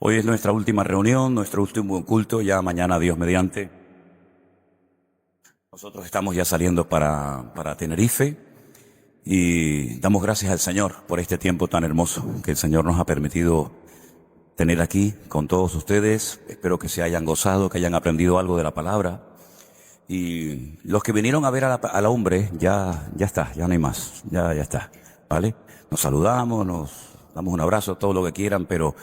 Hoy es nuestra última reunión, nuestro último culto, ya mañana, Dios mediante. Nosotros estamos ya saliendo para Tenerife y damos gracias al Señor por este tiempo tan hermoso que el Señor nos ha permitido tener aquí con todos ustedes. Espero que se hayan gozado, que hayan aprendido algo de la palabra. Y los que vinieron a ver al hombre, ya está, ya no hay más, ya está, ¿vale? Nos saludamos, nos damos un abrazo, todo lo que quieran, pero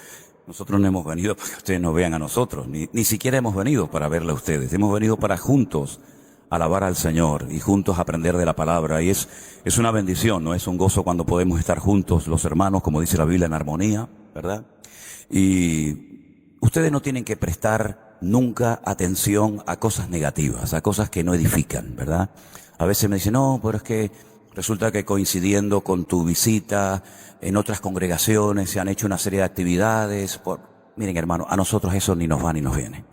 nosotros no hemos venido para que ustedes nos vean a nosotros, ni siquiera hemos venido para verle a ustedes, hemos venido para juntos alabar al Señor y juntos aprender de la palabra. Y es una bendición, ¿no? Es un gozo cuando podemos estar juntos, los hermanos, como dice la Biblia, en armonía, ¿verdad? Y ustedes no tienen que prestar nunca atención a cosas negativas, a cosas que no edifican, ¿verdad? A veces me dicen, no, pero es que resulta que coincidiendo con tu visita en otras congregaciones se han hecho una serie de actividades. Miren, hermano, a nosotros eso ni nos va ni nos viene.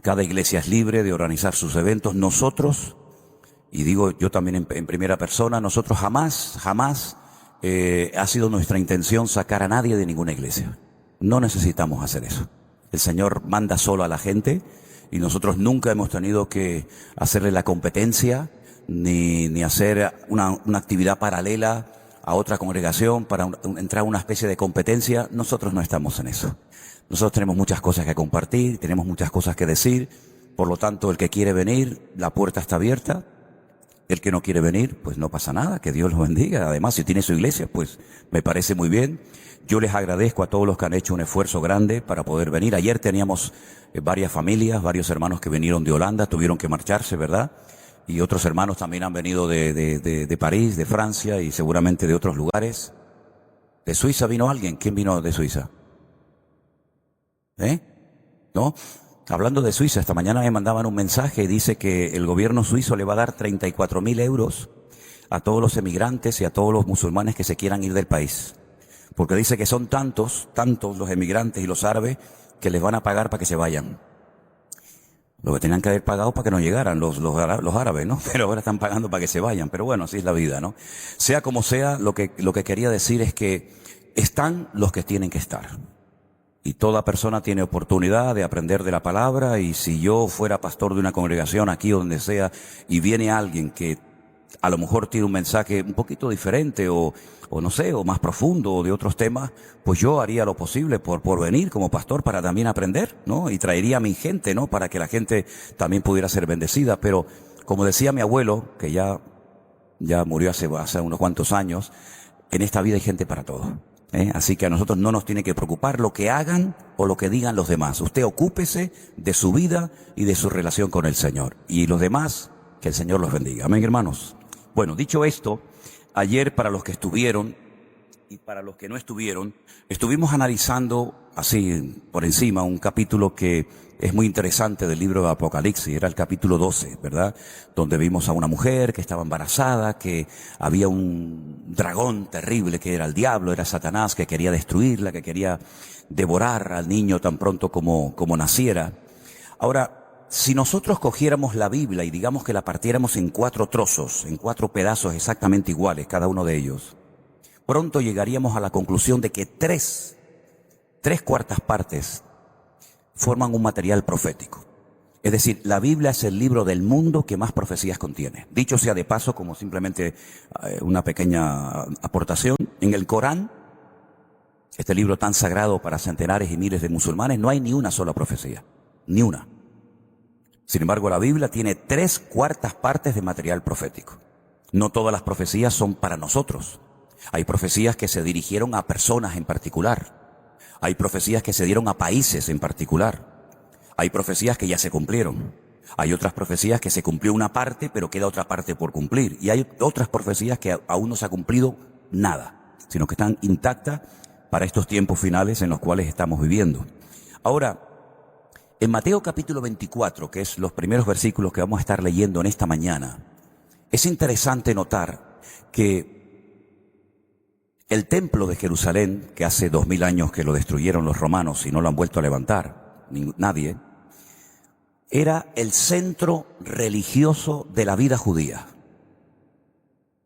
Cada iglesia es libre de organizar sus eventos. Nosotros, y digo yo también en primera persona, nosotros jamás ha sido nuestra intención sacar a nadie de ninguna iglesia. No necesitamos hacer eso. El Señor manda solo a la gente y nosotros nunca hemos tenido que hacerle la competencia ni hacer una actividad paralela a otra congregación para entrar a una especie de competencia. Nosotros no estamos en eso. Nosotros tenemos muchas cosas que compartir, tenemos muchas cosas que decir. Por lo tanto, el que quiere venir, la puerta está abierta. El que no quiere venir, pues no pasa nada, que Dios los bendiga. Además, si tiene su iglesia, pues me parece muy bien. Yo les agradezco a todos los que han hecho un esfuerzo grande para poder venir. Ayer teníamos varias familias, varios hermanos que vinieron de Holanda, tuvieron que marcharse, ¿verdad? Y otros hermanos también han venido de París, de Francia y seguramente de otros lugares. ¿De Suiza vino alguien? ¿Quién vino de Suiza? ¿No? Hablando de Suiza, esta mañana me mandaban un mensaje y dice que el gobierno suizo le va a dar 34.000 euros a todos los emigrantes y a todos los musulmanes que se quieran ir del país. Porque dice que son tantos los emigrantes y los árabes que les van a pagar para que se vayan. Lo que tenían que haber pagado para que no llegaran los árabes, ¿no? Pero ahora están pagando para que se vayan. Pero bueno, así es la vida, ¿no? Sea como sea, lo que quería decir es que están los que tienen que estar. Y toda persona tiene oportunidad de aprender de la palabra, y si yo fuera pastor de una congregación aquí o donde sea, y viene alguien que a lo mejor tiene un mensaje un poquito diferente o no sé, o más profundo o de otros temas, pues yo haría lo posible por venir como pastor para también aprender, ¿no? Y traería a mi gente, ¿no? Para que la gente también pudiera ser bendecida. Pero como decía mi abuelo, que ya murió hace unos cuantos años, en esta vida hay gente para todo. Así que a nosotros no nos tiene que preocupar lo que hagan o lo que digan los demás. Usted ocúpese de su vida y de su relación con el Señor. Y los demás, que el Señor los bendiga. Amén, hermanos. Bueno, dicho esto, ayer para los que estuvieron y para los que no estuvieron, estuvimos analizando así por encima un capítulo que es muy interesante del libro de Apocalipsis. Era el capítulo 12, ¿verdad? Donde vimos a una mujer que estaba embarazada, que había un dragón terrible que era el diablo, era Satanás, que quería destruirla, que quería devorar al niño tan pronto como naciera. Ahora, si nosotros cogiéramos la Biblia y digamos que la partiéramos en 4 trozos, en 4 pedazos exactamente iguales, cada uno de ellos, pronto llegaríamos a la conclusión de que 3/4 partes forman un material profético. Es decir, la Biblia es el libro del mundo que más profecías contiene. Dicho sea de paso, como simplemente una pequeña aportación, en el Corán, este libro tan sagrado para centenares y miles de musulmanes, no hay ni una sola profecía, ni una. Sin embargo, la Biblia tiene 3/4 partes de material profético. No todas las profecías son para nosotros. Hay profecías que se dirigieron a personas en particular. Hay profecías que se dieron a países en particular. Hay profecías que ya se cumplieron. Hay otras profecías que se cumplió una parte, pero queda otra parte por cumplir. Y hay otras profecías que aún no se ha cumplido nada, sino que están intactas para estos tiempos finales en los cuales estamos viviendo. Ahora, en Mateo capítulo 24, que es los primeros versículos que vamos a estar leyendo en esta mañana, es interesante notar que el templo de Jerusalén, que hace 2000 años que lo destruyeron los romanos y no lo han vuelto a levantar, nadie, era el centro religioso de la vida judía.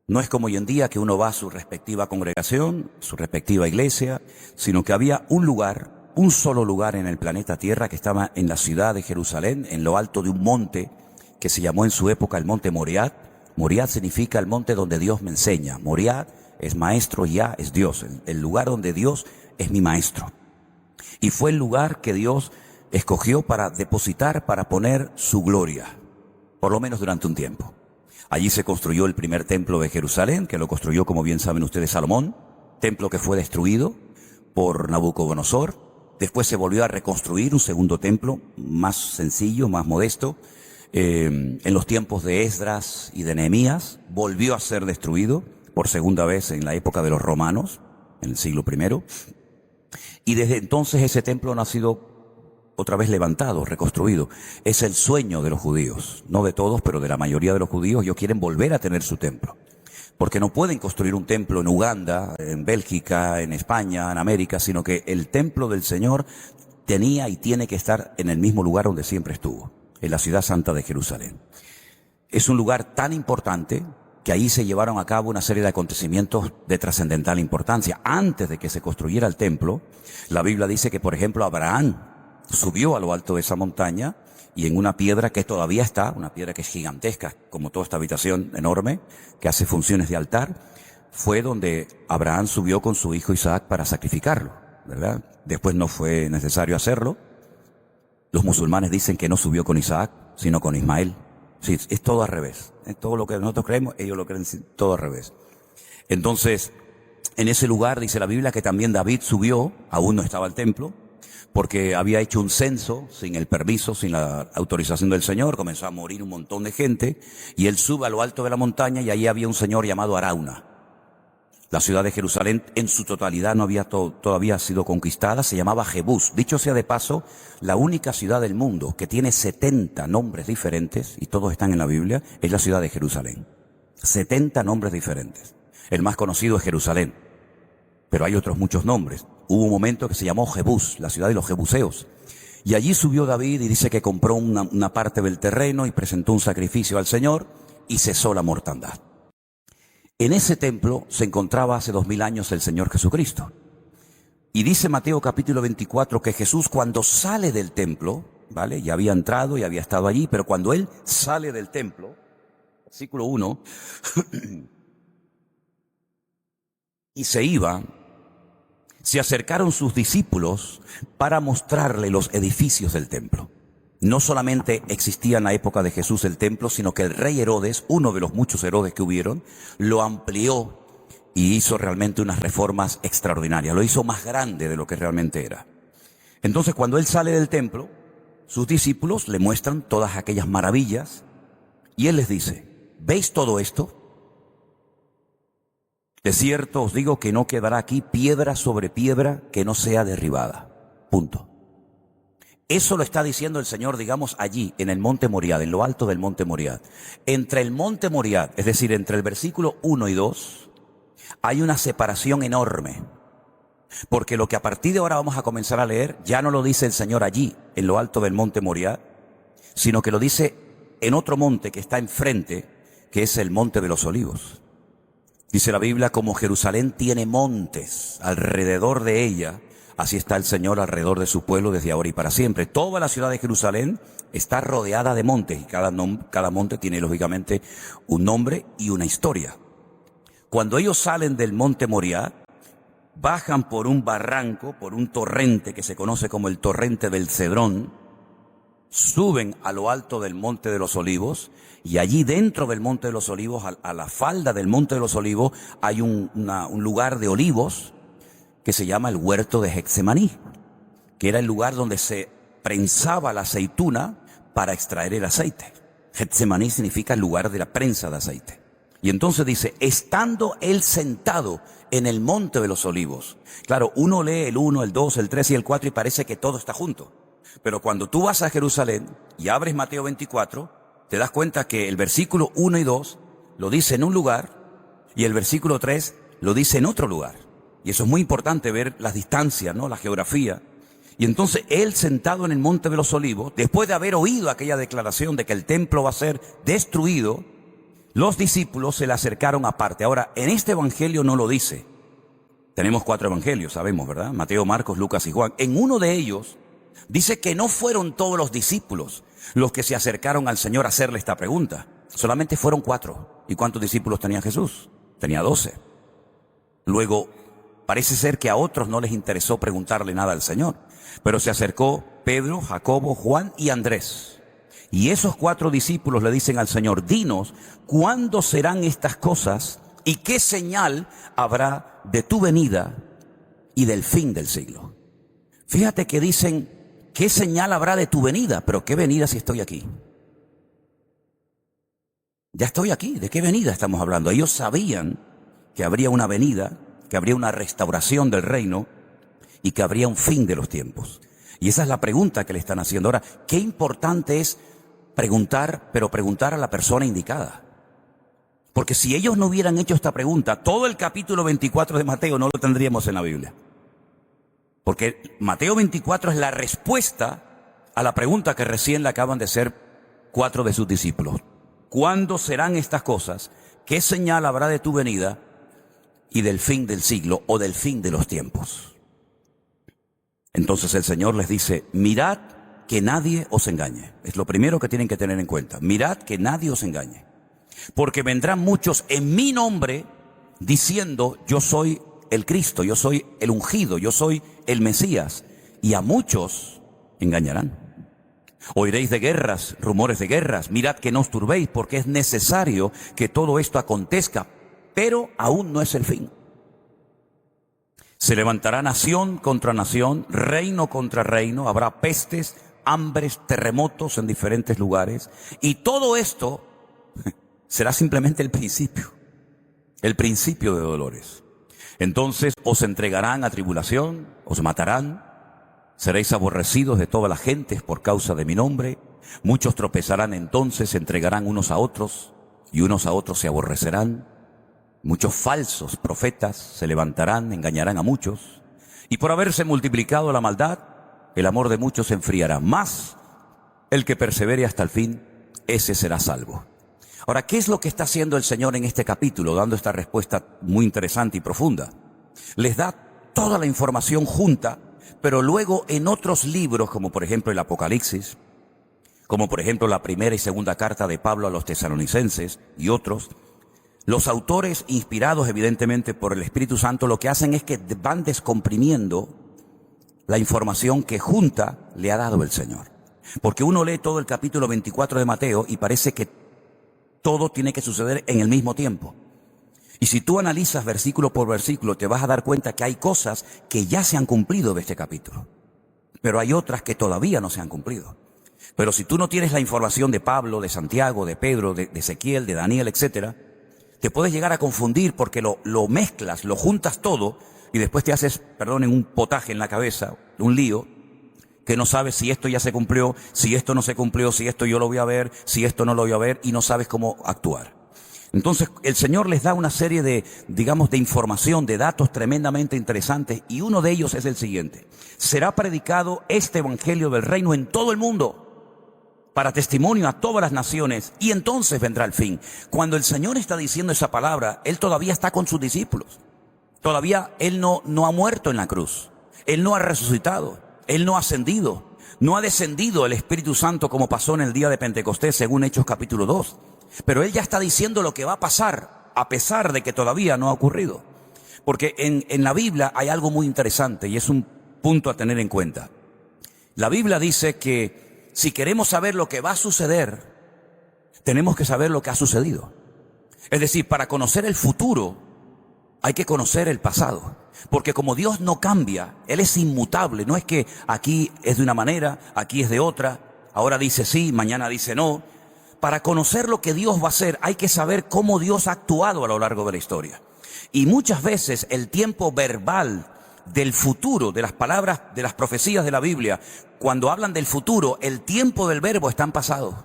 No es como hoy en día que uno va a su respectiva congregación, su respectiva iglesia, sino que había un lugar un solo lugar en el planeta Tierra que estaba en la ciudad de Jerusalén, en lo alto de un monte que se llamó en su época el monte Moriah. Moriah significa el monte donde Dios me enseña. Moriah es maestro, Yah es Dios, el lugar donde Dios es mi maestro. Y fue el lugar que Dios escogió para depositar, para poner su gloria, por lo menos durante un tiempo. Allí se construyó el primer templo de Jerusalén, que lo construyó, como bien saben ustedes, Salomón, templo que fue destruido por Nabucodonosor. Después se volvió a reconstruir un segundo templo, más sencillo, más modesto. En los tiempos de Esdras y de Nehemías, volvió a ser destruido por segunda vez en la época de los romanos, en el siglo I. Y desde entonces ese templo no ha sido otra vez levantado, reconstruido. Es el sueño de los judíos, no de todos, pero de la mayoría de los judíos. Ellos quieren volver a tener su templo, porque no pueden construir un templo en Uganda, en Bélgica, en España, en América, sino que el templo del Señor tenía y tiene que estar en el mismo lugar donde siempre estuvo, en la ciudad santa de Jerusalén. Es un lugar tan importante que ahí se llevaron a cabo una serie de acontecimientos de trascendental importancia. Antes de que se construyera el templo, la Biblia dice que, por ejemplo, Abraham subió a lo alto de esa montaña y en una piedra que todavía está, una piedra que es gigantesca, como toda esta habitación enorme, que hace funciones de altar, fue donde Abraham subió con su hijo Isaac para sacrificarlo, ¿verdad? Después no fue necesario hacerlo. Los musulmanes dicen que no subió con Isaac, sino con Ismael. Sí, es todo al revés. Es todo lo que nosotros creemos, ellos lo creen todo al revés. Entonces, en ese lugar dice la Biblia que también David subió, aún no estaba el templo, porque había hecho un censo sin el permiso, sin la autorización del Señor, comenzó a morir un montón de gente, y él sube a lo alto de la montaña y allí había un señor llamado Arauna. La ciudad de Jerusalén en su totalidad no había todavía sido conquistada, se llamaba Jebús. Dicho sea de paso, la única ciudad del mundo que tiene 70 nombres diferentes, y todos están en la Biblia, es la ciudad de Jerusalén. 70 nombres diferentes. El más conocido es Jerusalén, pero hay otros muchos nombres. Hubo un momento que se llamó Jebús, la ciudad de los jebuseos. Y allí subió David y dice que compró una parte del terreno y presentó un sacrificio al Señor y cesó la mortandad. En ese templo se encontraba hace 2000 años el Señor Jesucristo. Y dice Mateo capítulo 24 que Jesús cuando sale del templo, ¿vale? Ya había entrado y había estado allí, pero cuando Él sale del templo, versículo 1, y se iba, se acercaron sus discípulos para mostrarle los edificios del templo. No solamente existía en la época de Jesús el templo, sino que el rey Herodes, uno de los muchos Herodes que hubieron, lo amplió y hizo realmente unas reformas extraordinarias. Lo hizo más grande de lo que realmente era. Entonces, cuando él sale del templo, sus discípulos le muestran todas aquellas maravillas y él les dice: ¿veis todo esto? De cierto os digo que no quedará aquí piedra sobre piedra que no sea derribada. Punto. Eso lo está diciendo el Señor, digamos, allí, en el monte Moriah, en lo alto del monte Moriah. Entre el monte Moriah, es decir, entre el versículo 1 y 2, hay una separación enorme. Porque lo que a partir de ahora vamos a comenzar a leer, ya no lo dice el Señor allí, en lo alto del monte Moriah, sino que lo dice en otro monte que está enfrente, que es el monte de los olivos. Dice la Biblia, como Jerusalén tiene montes alrededor de ella, así está el Señor alrededor de su pueblo desde ahora y para siempre. Toda la ciudad de Jerusalén está rodeada de montes y cada monte tiene lógicamente un nombre y una historia. Cuando ellos salen del monte Moriah, bajan por un barranco, por un torrente que se conoce como el torrente del Cedrón, suben a lo alto del monte de los olivos y allí dentro del monte de los olivos, a la falda del monte de los olivos, hay un lugar de olivos que se llama el huerto de Getsemaní, que era el lugar donde se prensaba la aceituna para extraer el aceite. Getsemaní significa el lugar de la prensa de aceite. Y entonces dice, estando él sentado en el monte de los olivos. Claro, uno lee el 1, el 2, el 3 y el 4 y parece que todo está junto. Pero cuando tú vas a Jerusalén y abres Mateo 24, te das cuenta que el versículo 1 y 2 lo dice en un lugar y el versículo 3 lo dice en otro lugar. Y eso es muy importante, ver las distancias, ¿no? La geografía. Y entonces él sentado en el monte de los olivos, después de haber oído aquella declaración de que el templo va a ser destruido, los discípulos se le acercaron aparte. Ahora, en este evangelio no lo dice, Tenemos 4 evangelios, sabemos, ¿verdad? Mateo, Marcos, Lucas y Juan. En uno de ellos dice que no fueron todos los discípulos los que se acercaron al Señor a hacerle esta pregunta. Solamente fueron 4. ¿Y cuántos discípulos tenía Jesús? Tenía 12. Luego, parece ser que a otros no les interesó preguntarle nada al Señor, pero se acercó Pedro, Jacobo, Juan y Andrés. Y esos 4 discípulos le dicen al Señor: dinos, ¿cuándo serán estas cosas y qué señal habrá de tu venida y del fin del siglo? Fíjate que dicen, ¿qué señal habrá de tu venida? Pero ¿qué venida si estoy aquí? Ya estoy aquí. ¿De qué venida estamos hablando? Ellos sabían que habría una venida, que habría una restauración del reino y que habría un fin de los tiempos. Y esa es la pregunta que le están haciendo. Ahora, qué importante es preguntar, pero preguntar a la persona indicada. Porque si ellos no hubieran hecho esta pregunta, todo el capítulo 24 de Mateo no lo tendríamos en la Biblia. Porque Mateo 24 es la respuesta a la pregunta que recién le acaban de hacer 4 de sus discípulos. ¿Cuándo serán estas cosas? ¿Qué señal habrá de tu venida y del fin del siglo o del fin de los tiempos? Entonces el Señor les dice: mirad que nadie os engañe. Es lo primero que tienen que tener en cuenta. Mirad que nadie os engañe. Porque vendrán muchos en mi nombre diciendo: yo soy el Cristo, yo soy el ungido, yo soy el Mesías. Y a muchos engañarán. Oiréis de guerras, rumores de guerras. Mirad que no os turbéis, porque es necesario que todo esto acontezca, pero aún no es el fin. Se levantará nación contra nación, reino contra reino, habrá pestes, hambres, terremotos en diferentes lugares, y todo esto será simplemente el principio de dolores. Entonces os entregarán a tribulación, os matarán, seréis aborrecidos de todas las gentes por causa de mi nombre. Muchos tropezarán entonces, se entregarán unos a otros, y unos a otros se aborrecerán. Muchos falsos profetas se levantarán, engañarán a muchos. Y por haberse multiplicado la maldad, el amor de muchos se enfriará. Mas el que persevere hasta el fin, ese será salvo. Ahora, ¿qué es lo que está haciendo el Señor en este capítulo? Dando esta respuesta muy interesante y profunda. Les da toda la información junta, pero luego en otros libros, como por ejemplo el Apocalipsis, como por ejemplo la primera y segunda carta de Pablo a los tesalonicenses y otros, los autores, inspirados evidentemente por el Espíritu Santo, lo que hacen es que van descomprimiendo la información que junta le ha dado el Señor. Porque uno lee todo el capítulo 24 de Mateo y parece que todo tiene que suceder en el mismo tiempo. Y si tú analizas versículo por versículo, te vas a dar cuenta que hay cosas que ya se han cumplido de este capítulo, pero hay otras que todavía no se han cumplido. Pero si tú no tienes la información de Pablo, de Santiago, de Pedro, de Ezequiel, de Daniel, etcétera, te puedes llegar a confundir porque lo mezclas, lo juntas todo y después te haces, perdonen, un potaje en la cabeza, un lío, que no sabes si esto ya se cumplió, si esto no se cumplió, si esto yo lo voy a ver, si esto no lo voy a ver, y no sabes cómo actuar. Entonces el Señor les da una serie de información, de datos tremendamente interesantes, y uno de ellos es el siguiente: será predicado este evangelio del reino en todo el mundo, para testimonio a todas las naciones, y entonces vendrá el fin. Cuando el Señor está diciendo esa palabra, Él todavía está con sus discípulos. Todavía Él no ha muerto en la cruz. Él no ha resucitado. Él no ha ascendido. No ha descendido el Espíritu Santo como pasó en el día de Pentecostés, según Hechos capítulo 2. Pero Él ya está diciendo lo que va a pasar, a pesar de que todavía no ha ocurrido. Porque en la Biblia hay algo muy interesante y es un punto a tener en cuenta. La Biblia dice que si queremos saber lo que va a suceder, tenemos que saber lo que ha sucedido. Es decir, para conocer el futuro, hay que conocer el pasado. Porque como Dios no cambia, Él es inmutable. No es que aquí es de una manera, aquí es de otra, ahora dice sí, mañana dice no. Para conocer lo que Dios va a hacer, hay que saber cómo Dios ha actuado a lo largo de la historia. Y muchas veces el tiempo verbal del futuro, de las palabras, de las profecías de la Biblia, cuando hablan del futuro, el tiempo del verbo está en pasado.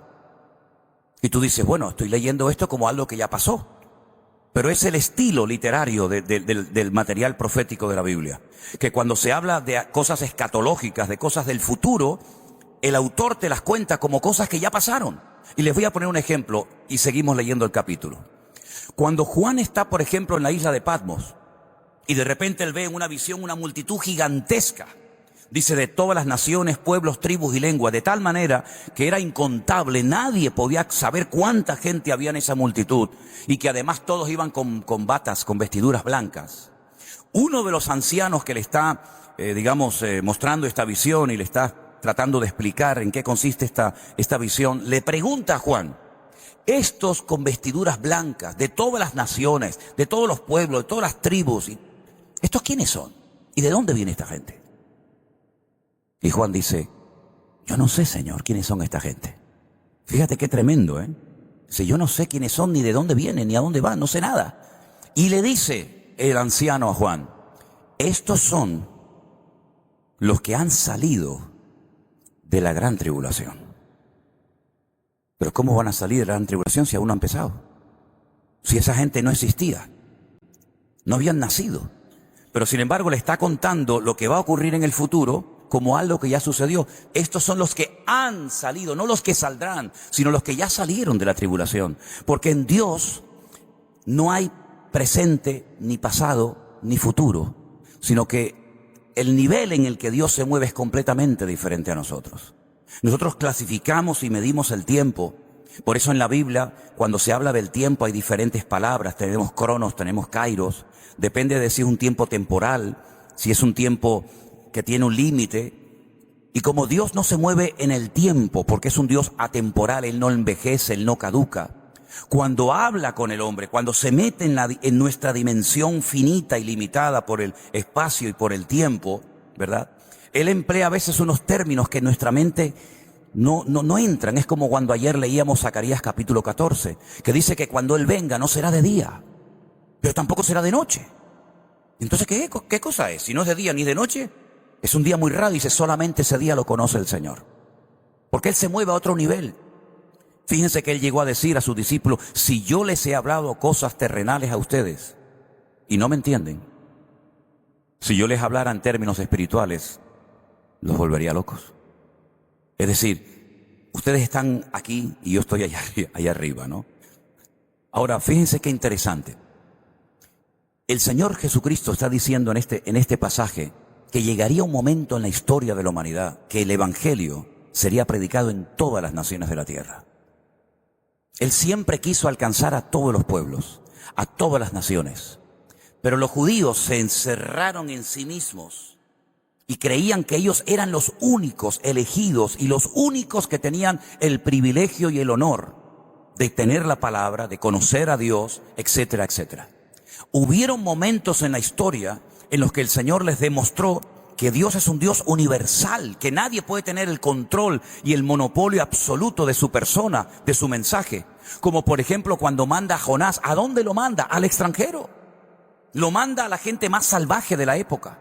Y tú dices, bueno, estoy leyendo esto como algo que ya pasó. Pero es el estilo literario del material profético de la Biblia. Que cuando se habla de cosas escatológicas, de cosas del futuro, el autor te las cuenta como cosas que ya pasaron. Y les voy a poner un ejemplo y seguimos leyendo el capítulo. Cuando Juan está, por ejemplo, en la isla de Patmos, Y de repente él ve en una visión una multitud gigantesca. Dice, de todas las naciones, pueblos, tribus y lenguas, de tal manera que era incontable, nadie podía saber cuánta gente había en esa multitud, y que además todos iban con batas, con vestiduras blancas. Uno de los ancianos que le está, mostrando esta visión y le está tratando de explicar en qué consiste esta visión, le pregunta a Juan, estos con vestiduras blancas, de todas las naciones, de todos los pueblos, de todas las tribus, ¿estos quiénes son? ¿Y de dónde viene esta gente? Y Juan dice, yo no sé, Señor, quiénes son esta gente. Fíjate qué tremendo, ¿eh? Si yo no sé quiénes son, ni de dónde vienen, ni a dónde van, no sé nada. Y le dice el anciano a Juan, estos son los que han salido de la gran tribulación. Pero ¿cómo van a salir de la gran tribulación si aún no han empezado? Si esa gente no existía, no habían nacido. Pero sin embargo le está contando lo que va a ocurrir en el futuro como algo que ya sucedió. Estos son los que han salido, no los que saldrán, sino los que ya salieron de la tribulación. Porque en Dios no hay presente, ni pasado, ni futuro, sino que el nivel en el que Dios se mueve es completamente diferente a nosotros. Nosotros clasificamos y medimos el tiempo. Por eso en la Biblia, cuando se habla del tiempo, hay diferentes palabras. Tenemos cronos, tenemos kairos. Depende de si es un tiempo temporal, si es un tiempo que tiene un límite. Y como Dios no se mueve en el tiempo, porque es un Dios atemporal, Él no envejece, Él no caduca. Cuando habla con el hombre, cuando se mete en nuestra dimensión finita y limitada por el espacio y por el tiempo, ¿verdad? Él emplea a veces unos términos que en nuestra mente no entran. Es como cuando ayer leíamos Zacarías capítulo 14, que dice que cuando Él venga no será de día, pero tampoco será de noche. Entonces, ¿qué cosa es? Si no es de día ni de noche, es un día muy raro. Dice, solamente ese día lo conoce el Señor. Porque Él se mueve a otro nivel. Fíjense que Él llegó a decir a sus discípulos, si yo les he hablado cosas terrenales a ustedes y no me entienden, si yo les hablara en términos espirituales, los volvería locos. Es decir, ustedes están aquí y yo estoy allá arriba, ¿no? Ahora, fíjense qué interesante. El Señor Jesucristo está diciendo en este pasaje que llegaría un momento en la historia de la humanidad que el Evangelio sería predicado en todas las naciones de la tierra. Él siempre quiso alcanzar a todos los pueblos, a todas las naciones. Pero los judíos se encerraron en sí mismos y creían que ellos eran los únicos elegidos y los únicos que tenían el privilegio y el honor de tener la palabra, de conocer a Dios, etcétera, etcétera. Hubieron momentos en la historia en los que el Señor les demostró que Dios es un Dios universal, que nadie puede tener el control y el monopolio absoluto de su persona, de su mensaje. Como por ejemplo cuando manda a Jonás, ¿a dónde lo manda? Al extranjero. Lo manda a la gente más salvaje de la época.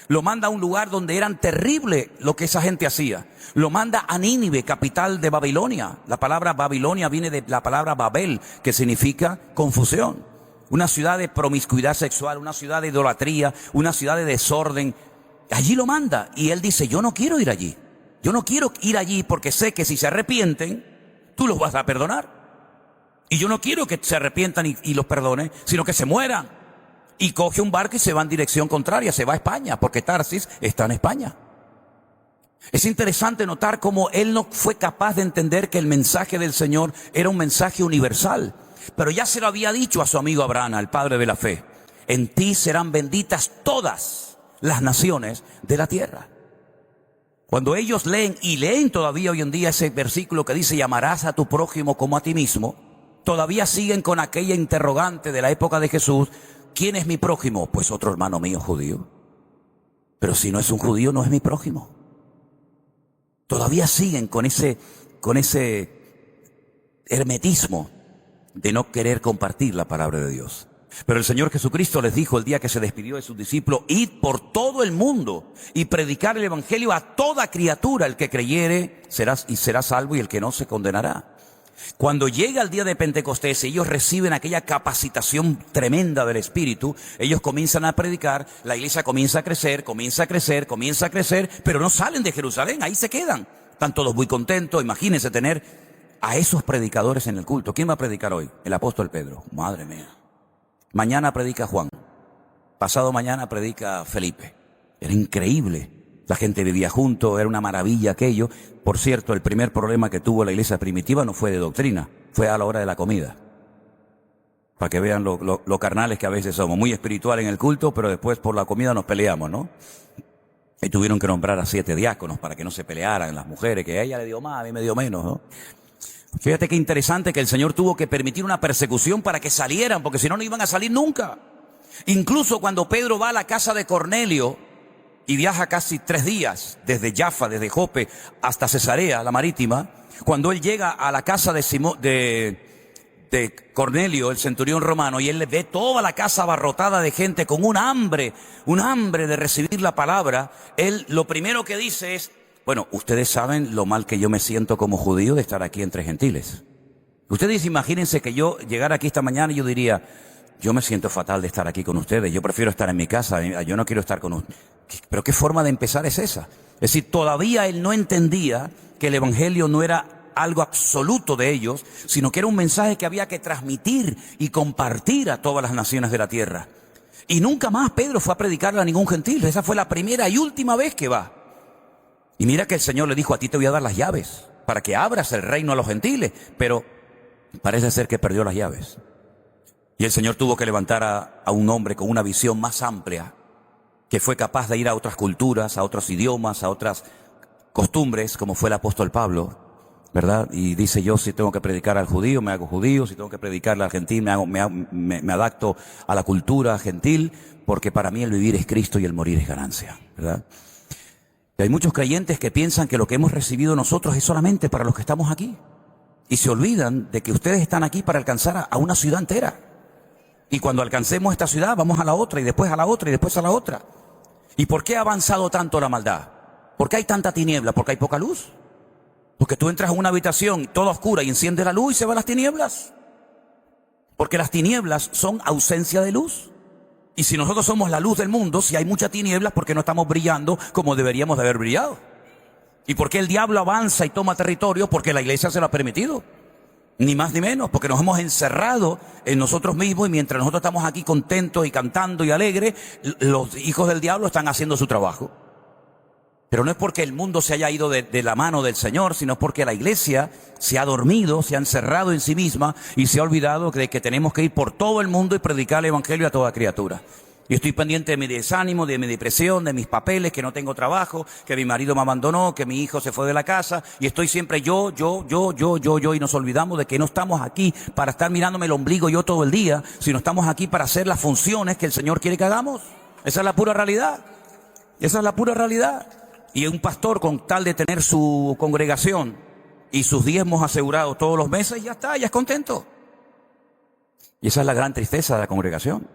Lo manda a un lugar donde eran terrible lo que esa gente hacía. Lo manda a Nínive, capital de Babilonia. La palabra Babilonia viene de la palabra Babel, que significa confusión. Una ciudad de promiscuidad sexual, una ciudad de idolatría, una ciudad de desorden. Allí lo manda y él dice, yo no quiero ir allí. Yo no quiero ir allí porque sé que si se arrepienten, tú los vas a perdonar. Y yo no quiero que se arrepientan y los perdone, sino que se mueran. Y coge un barco y se va en dirección contraria, se va a España, porque Tarsis está en España. Es interesante notar cómo él no fue capaz de entender que el mensaje del Señor era un mensaje universal. Pero ya se lo había dicho a su amigo Abraham, al padre de la fe. En ti serán benditas todas las naciones de la tierra. Cuando ellos leen, y leen todavía hoy en día ese versículo que dice, llamarás a tu prójimo como a ti mismo, todavía siguen con aquella interrogante de la época de Jesús, ¿quién es mi prójimo? Pues otro hermano mío judío. Pero si no es un judío, no es mi prójimo. Todavía siguen con ese hermetismo de no querer compartir la palabra de Dios. Pero el Señor Jesucristo les dijo el día que se despidió de sus discípulos, id por todo el mundo y predicar el Evangelio a toda criatura. El que creyere será salvo y el que no se condenará. Cuando llega el día de Pentecostés, ellos reciben aquella capacitación tremenda del Espíritu, ellos comienzan a predicar, la iglesia comienza a crecer, pero no salen de Jerusalén, ahí se quedan. Están todos muy contentos. Imagínense tener a esos predicadores en el culto. ¿Quién va a predicar hoy? El apóstol Pedro. Madre mía. Mañana predica Juan. pasado mañana predica Felipe. Era increíble. La gente vivía junto, era una maravilla aquello. Por cierto, el primer problema que tuvo la iglesia primitiva no fue de doctrina, fue a la hora de la comida. Para que vean lo carnales que a veces somos, muy espiritual en el culto, pero después por la comida nos peleamos, ¿no? Y tuvieron que nombrar a 7 diáconos para que no se pelearan las mujeres, que a ella le dio más, a mí me dio menos, ¿no? Fíjate qué interesante que el Señor tuvo que permitir una persecución para que salieran, porque si no, no iban a salir nunca. Incluso cuando Pedro va a la casa de Cornelio y viaja casi 3 días, desde Jaffa, desde Jope hasta Cesarea, la marítima, cuando él llega a la casa de Cornelio, el centurión romano, y él ve toda la casa abarrotada de gente con un hambre de recibir la palabra, él lo primero que dice es: bueno, ustedes saben lo mal que yo me siento como judío de estar aquí entre gentiles. Ustedes imagínense que yo llegara aquí esta mañana y yo diría: yo me siento fatal de estar aquí con ustedes, yo prefiero estar en mi casa, yo no quiero estar con ustedes. Pero ¿qué forma de empezar es esa? Es decir, todavía él no entendía que el evangelio no era algo absoluto de ellos, sino que era un mensaje que había que transmitir y compartir a todas las naciones de la tierra. Y nunca más Pedro fue a predicarle a ningún gentil. Esa fue la primera y última vez que va. Y mira que el Señor le dijo: a ti te voy a dar las llaves para que abras el reino a los gentiles, pero parece ser que perdió las llaves. Y el Señor tuvo que levantar a un hombre con una visión más amplia, que fue capaz de ir a otras culturas, a otros idiomas, a otras costumbres, como fue el apóstol Pablo, ¿verdad? Y dice: yo si tengo que predicar al judío, me hago judío; si tengo que predicarle al gentil, me adapto a la cultura gentil, porque para mí el vivir es Cristo y el morir es ganancia, ¿verdad? Y hay muchos creyentes que piensan que lo que hemos recibido nosotros es solamente para los que estamos aquí, y se olvidan de que ustedes están aquí para alcanzar a una ciudad entera. Y cuando alcancemos esta ciudad, vamos a la otra, y después a la otra, y después a la otra. ¿Y por qué ha avanzado tanto la maldad? ¿Por qué hay tanta tiniebla? Porque hay poca luz. Porque tú entras a una habitación toda oscura y enciendes la luz y se van las tinieblas. Porque las tinieblas son ausencia de luz. Y si nosotros somos la luz del mundo, si hay mucha tinieblas, ¿por qué no estamos brillando como deberíamos de haber brillado? ¿Y por qué el diablo avanza y toma territorio? Porque la iglesia se lo ha permitido. Ni más ni menos, porque nos hemos encerrado en nosotros mismos, y mientras nosotros estamos aquí contentos y cantando y alegres, los hijos del diablo están haciendo su trabajo. Pero no es porque el mundo se haya ido de la mano del Señor, sino porque la iglesia se ha dormido, se ha encerrado en sí misma y se ha olvidado de que tenemos que ir por todo el mundo y predicar el evangelio a toda criatura. Y estoy pendiente de mi desánimo, de mi depresión, de mis papeles, que no tengo trabajo, que mi marido me abandonó, que mi hijo se fue de la casa, y estoy siempre yo, y nos olvidamos de que no estamos aquí para estar mirándome el ombligo yo todo el día, sino estamos aquí para hacer las funciones que el Señor quiere que hagamos. Esa es la pura realidad. Esa es la pura realidad. Y un pastor, con tal de tener su congregación y sus diezmos asegurados todos los meses, ya está, ya es contento. Y esa es la gran tristeza de la congregación.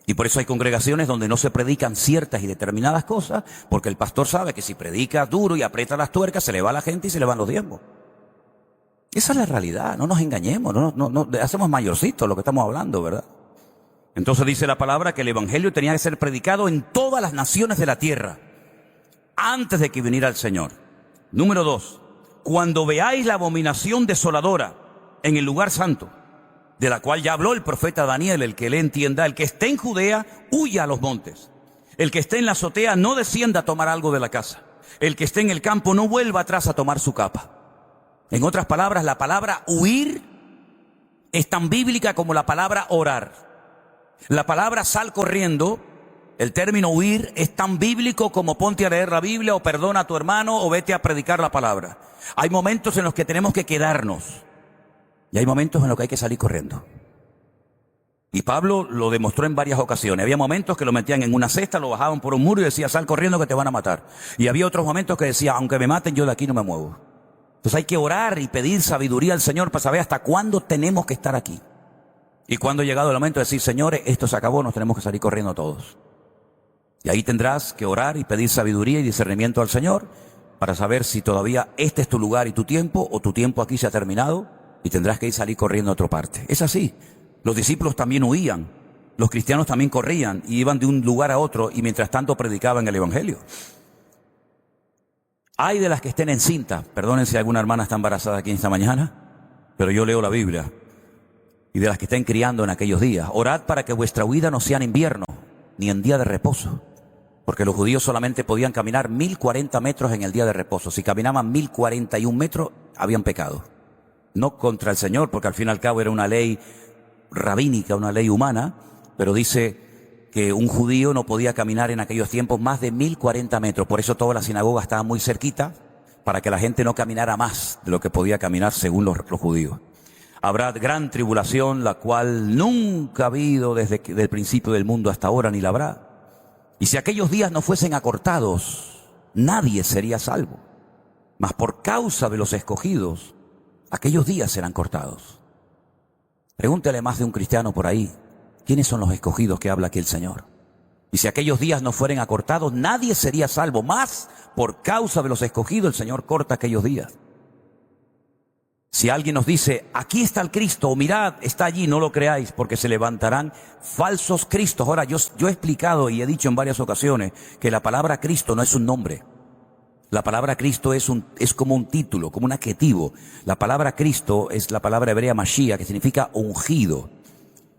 Y por eso hay congregaciones donde no se predican ciertas y determinadas cosas, porque el pastor sabe que si predica duro y aprieta las tuercas, se le va a la gente y se le van los diezmos. Esa es la realidad, no nos engañemos, no hacemos mayorcitos lo que estamos hablando, ¿verdad? Entonces dice la palabra que el evangelio tenía que ser predicado en todas las naciones de la tierra, antes de que viniera el Señor. Número 2, cuando veáis la abominación desoladora en el lugar santo, de la cual ya habló el profeta Daniel: el que le entienda, el que esté en Judea, huya a los montes. El que esté en la azotea, no descienda a tomar algo de la casa. El que esté en el campo, no vuelva atrás a tomar su capa. En otras palabras, la palabra huir es tan bíblica como la palabra orar. La palabra sal corriendo, el término huir, es tan bíblico como ponte a leer la Biblia, o perdona a tu hermano, o vete a predicar la palabra. Hay momentos en los que tenemos que quedarnos, y hay momentos en los que hay que salir corriendo. Y Pablo lo demostró en varias ocasiones. Había momentos que lo metían en una cesta, lo bajaban por un muro y decía: sal corriendo que te van a matar. Y había otros momentos que decía: aunque me maten, yo de aquí no me muevo. Entonces hay que orar y pedir sabiduría al Señor para saber hasta cuándo tenemos que estar aquí. Y cuando ha llegado el momento de decir: señores, esto se acabó, nos tenemos que salir corriendo todos. Y ahí tendrás que orar y pedir sabiduría y discernimiento al Señor para saber si todavía este es tu lugar y tu tiempo, o tu tiempo aquí se ha terminado y tendrás que ir salir corriendo a otra parte. Es así. Los discípulos también huían. Los cristianos también corrían y iban de un lugar a otro, y mientras tanto predicaban el evangelio. Hay de las que estén encintas. Perdonen si alguna hermana está embarazada aquí esta mañana, pero yo leo la Biblia. Y de las que estén criando en aquellos días. Orad para que vuestra huida no sea en invierno, ni en día de reposo. Porque los judíos solamente podían caminar 1040 metros en el día de reposo. Si caminaban 1041 metros, habían pecado. No contra el Señor, porque al fin y al cabo era una ley rabínica, una ley humana, pero dice que un judío no podía caminar en aquellos tiempos más de 1040 metros. Por eso toda la sinagoga estaba muy cerquita, para que la gente no caminara más de lo que podía caminar según los judíos. Habrá gran tribulación, la cual nunca ha habido desde el principio del mundo hasta ahora, ni la habrá. Y si aquellos días no fuesen acortados, nadie sería salvo. Mas por causa de los escogidos, aquellos días serán cortados. Pregúntele más de un cristiano por ahí, ¿quiénes son los escogidos que habla aquí el Señor? Y si aquellos días no fueren acortados, nadie sería salvo. Más por causa de los escogidos, el Señor corta aquellos días. Si alguien nos dice, aquí está el Cristo, o mirad, está allí, no lo creáis, porque se levantarán falsos Cristos. Ahora, yo he explicado y he dicho en varias ocasiones que la palabra Cristo no es un nombre. La palabra Cristo es como un título, como un adjetivo. La palabra Cristo es la palabra hebrea Mashiach, que significa ungido.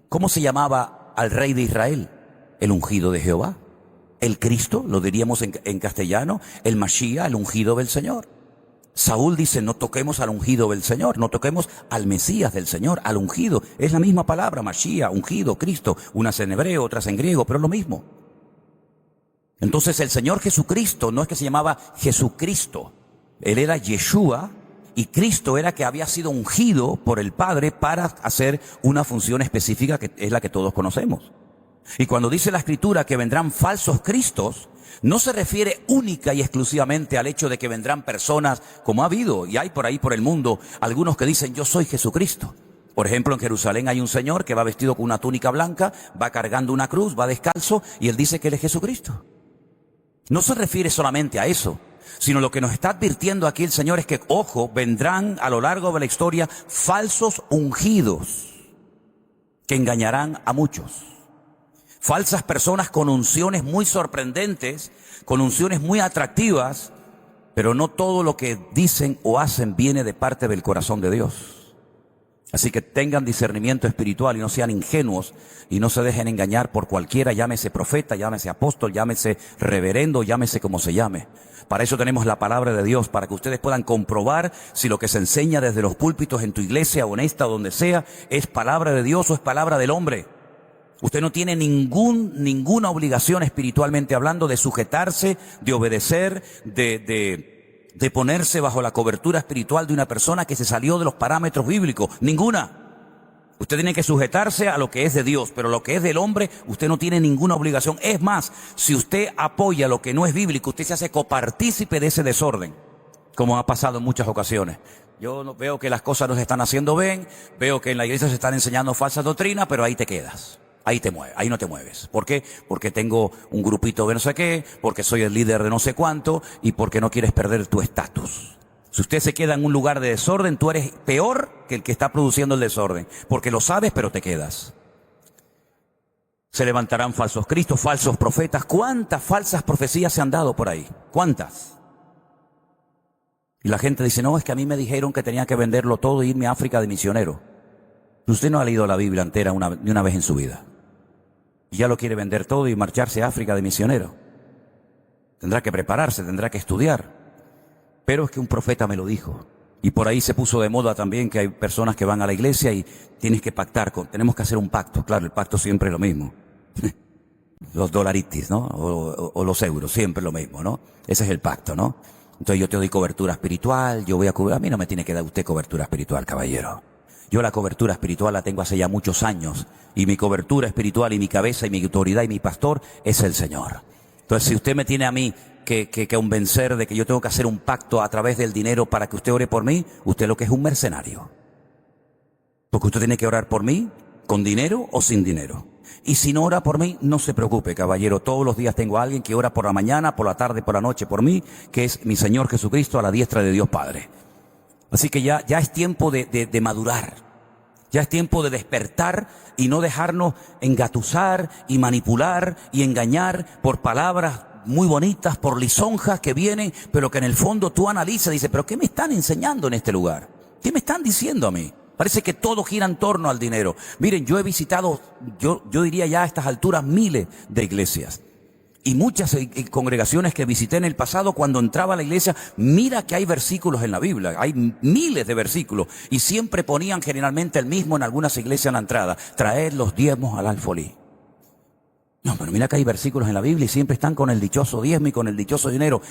¿Cómo se llamaba al rey de Israel? El ungido de Jehová. El Cristo, lo diríamos en castellano, el Mashiach, el ungido del Señor. Saúl dice, no toquemos al ungido del Señor, no toquemos al Mesías del Señor, al ungido. Es la misma palabra, Mashiach, ungido, Cristo, unas en hebreo, otras en griego, pero es lo mismo. Entonces el Señor Jesucristo no es que se llamaba Jesucristo, Él era Yeshua, y Cristo era que había sido ungido por el Padre para hacer una función específica que es la que todos conocemos. Y cuando dice la Escritura que vendrán falsos Cristos, no se refiere única y exclusivamente al hecho de que vendrán personas como ha habido y hay por ahí por el mundo algunos que dicen yo soy Jesucristo. Por ejemplo, en Jerusalén hay un señor que va vestido con una túnica blanca, va cargando una cruz, va descalzo y él dice que él es Jesucristo. No se refiere solamente a eso, sino lo que nos está advirtiendo aquí el Señor es que, ojo, vendrán a lo largo de la historia falsos ungidos que engañarán a muchos. Falsas personas con unciones muy sorprendentes, con unciones muy atractivas, pero no todo lo que dicen o hacen viene de parte del corazón de Dios. Así que tengan discernimiento espiritual y no sean ingenuos y no se dejen engañar por cualquiera, llámese profeta, llámese apóstol, llámese reverendo, llámese como se llame. Para eso tenemos la palabra de Dios, para que ustedes puedan comprobar si lo que se enseña desde los púlpitos en tu iglesia o en esta o donde sea es palabra de Dios o es palabra del hombre. Usted no tiene ninguna obligación espiritualmente hablando de sujetarse, de obedecer, de ponerse bajo la cobertura espiritual de una persona que se salió de los parámetros bíblicos. Ninguna. Usted tiene que sujetarse a lo que es de Dios, pero lo que es del hombre, usted no tiene ninguna obligación. Es más, si usted apoya lo que no es bíblico, usted se hace copartícipe de ese desorden, como ha pasado en muchas ocasiones. Yo veo que las cosas no se están haciendo bien, veo que en la iglesia se están enseñando falsas doctrinas, pero ahí te quedas. Ahí te mueves, ahí no te mueves. ¿Por qué? Porque tengo un grupito de no sé qué, porque soy el líder de no sé cuánto y porque no quieres perder tu estatus. Si usted se queda en un lugar de desorden, tú eres peor que el que está produciendo el desorden, porque lo sabes, pero te quedas. Se levantarán falsos cristos, falsos profetas. ¿Cuántas falsas profecías se han dado por ahí? ¿Cuántas? Y la gente dice, no, es que a mí me dijeron que tenía que venderlo todo e irme a África de misionero. Usted no ha leído la Biblia entera ni una vez en su vida. Y ya lo quiere vender todo y marcharse a África de misionero. Tendrá que prepararse, tendrá que estudiar. Pero es que un profeta me lo dijo. Y por ahí se puso de moda también que hay personas que van a la iglesia y tienes que pactar tenemos que hacer un pacto. Claro, el pacto siempre es lo mismo. Los dolaritis, ¿no? O los euros, siempre lo mismo, ¿no? Ese es el pacto, ¿no? Entonces yo te doy cobertura espiritual, yo voy a cubrir. A mí no me tiene que dar usted cobertura espiritual, caballero. Yo la cobertura espiritual la tengo hace ya muchos años. Y mi cobertura espiritual y mi cabeza y mi autoridad y mi pastor es el Señor. Entonces, si usted me tiene a mí que convencer de que yo tengo que hacer un pacto a través del dinero para que usted ore por mí, usted lo que es un mercenario. Porque usted tiene que orar por mí con dinero o sin dinero. Y si no ora por mí, no se preocupe, caballero. Todos los días tengo a alguien que ora por la mañana, por la tarde, por la noche por mí, que es mi Señor Jesucristo a la diestra de Dios Padre. Así que ya es tiempo de madurar. Ya es tiempo de despertar y no dejarnos engatusar y manipular y engañar por palabras muy bonitas, por lisonjas que vienen, pero que en el fondo tú analizas y dices, ¿pero qué me están enseñando en este lugar? ¿Qué me están diciendo a mí? Parece que todo gira en torno al dinero. Miren, yo he visitado, yo diría ya a estas alturas, miles de iglesias. Y muchas congregaciones que visité en el pasado, cuando entraba a la iglesia, mira que hay versículos en la Biblia, hay miles de versículos, y siempre ponían generalmente el mismo en algunas iglesias en la entrada: traed los diezmos al alfolí. No, pero mira que hay versículos en la Biblia y siempre están con el dichoso diezmo y con el dichoso dinero.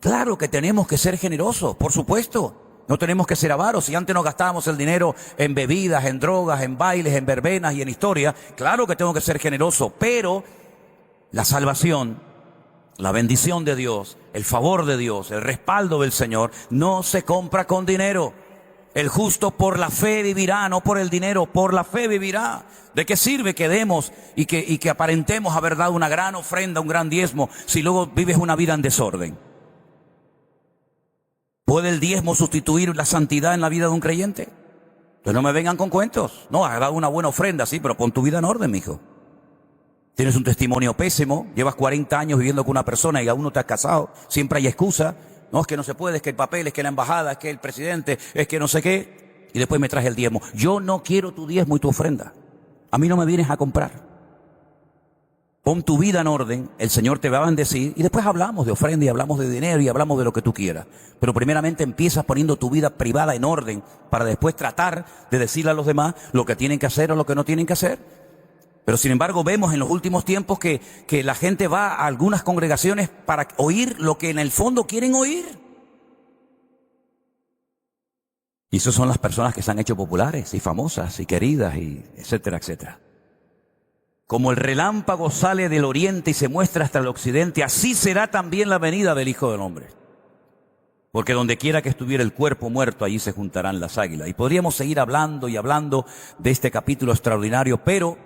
Claro que tenemos que ser generosos, por supuesto. No tenemos que ser avaros. Si antes nos gastábamos el dinero en bebidas, en drogas, en bailes, en verbenas y en historia, claro que tengo que ser generoso, pero la salvación, la bendición de Dios, el favor de Dios, el respaldo del Señor, no se compra con dinero. El justo por la fe vivirá, no por el dinero, por la fe vivirá. ¿De qué sirve que demos y que aparentemos haber dado una gran ofrenda, un gran diezmo, si luego vives una vida en desorden? ¿Puede el diezmo sustituir la santidad en la vida de un creyente? Entonces no me vengan con cuentos. No, has dado una buena ofrenda, sí, pero pon tu vida en orden, mijo. Tienes un testimonio pésimo, llevas 40 años viviendo con una persona y aún no te has casado, siempre hay excusa. No, es que no se puede, es que el papel, es que la embajada, es que el presidente, es que no sé qué, y después me traes el diezmo. Yo no quiero tu diezmo y tu ofrenda. A mí no me vienes a comprar. Pon tu vida en orden, el Señor te va a bendecir, y después hablamos de ofrenda y hablamos de dinero y hablamos de lo que tú quieras. Pero primeramente empiezas poniendo tu vida privada en orden para después tratar de decirle a los demás lo que tienen que hacer o lo que no tienen que hacer. Pero sin embargo vemos en los últimos tiempos que la gente va a algunas congregaciones para oír lo que en el fondo quieren oír. Y esas son las personas que se han hecho populares y famosas y queridas y etcétera, etcétera. Como el relámpago sale del oriente y se muestra hasta el occidente, así será también la venida del Hijo del Hombre. Porque donde quiera que estuviera el cuerpo muerto, allí se juntarán las águilas. Y podríamos seguir hablando y hablando de este capítulo extraordinario, pero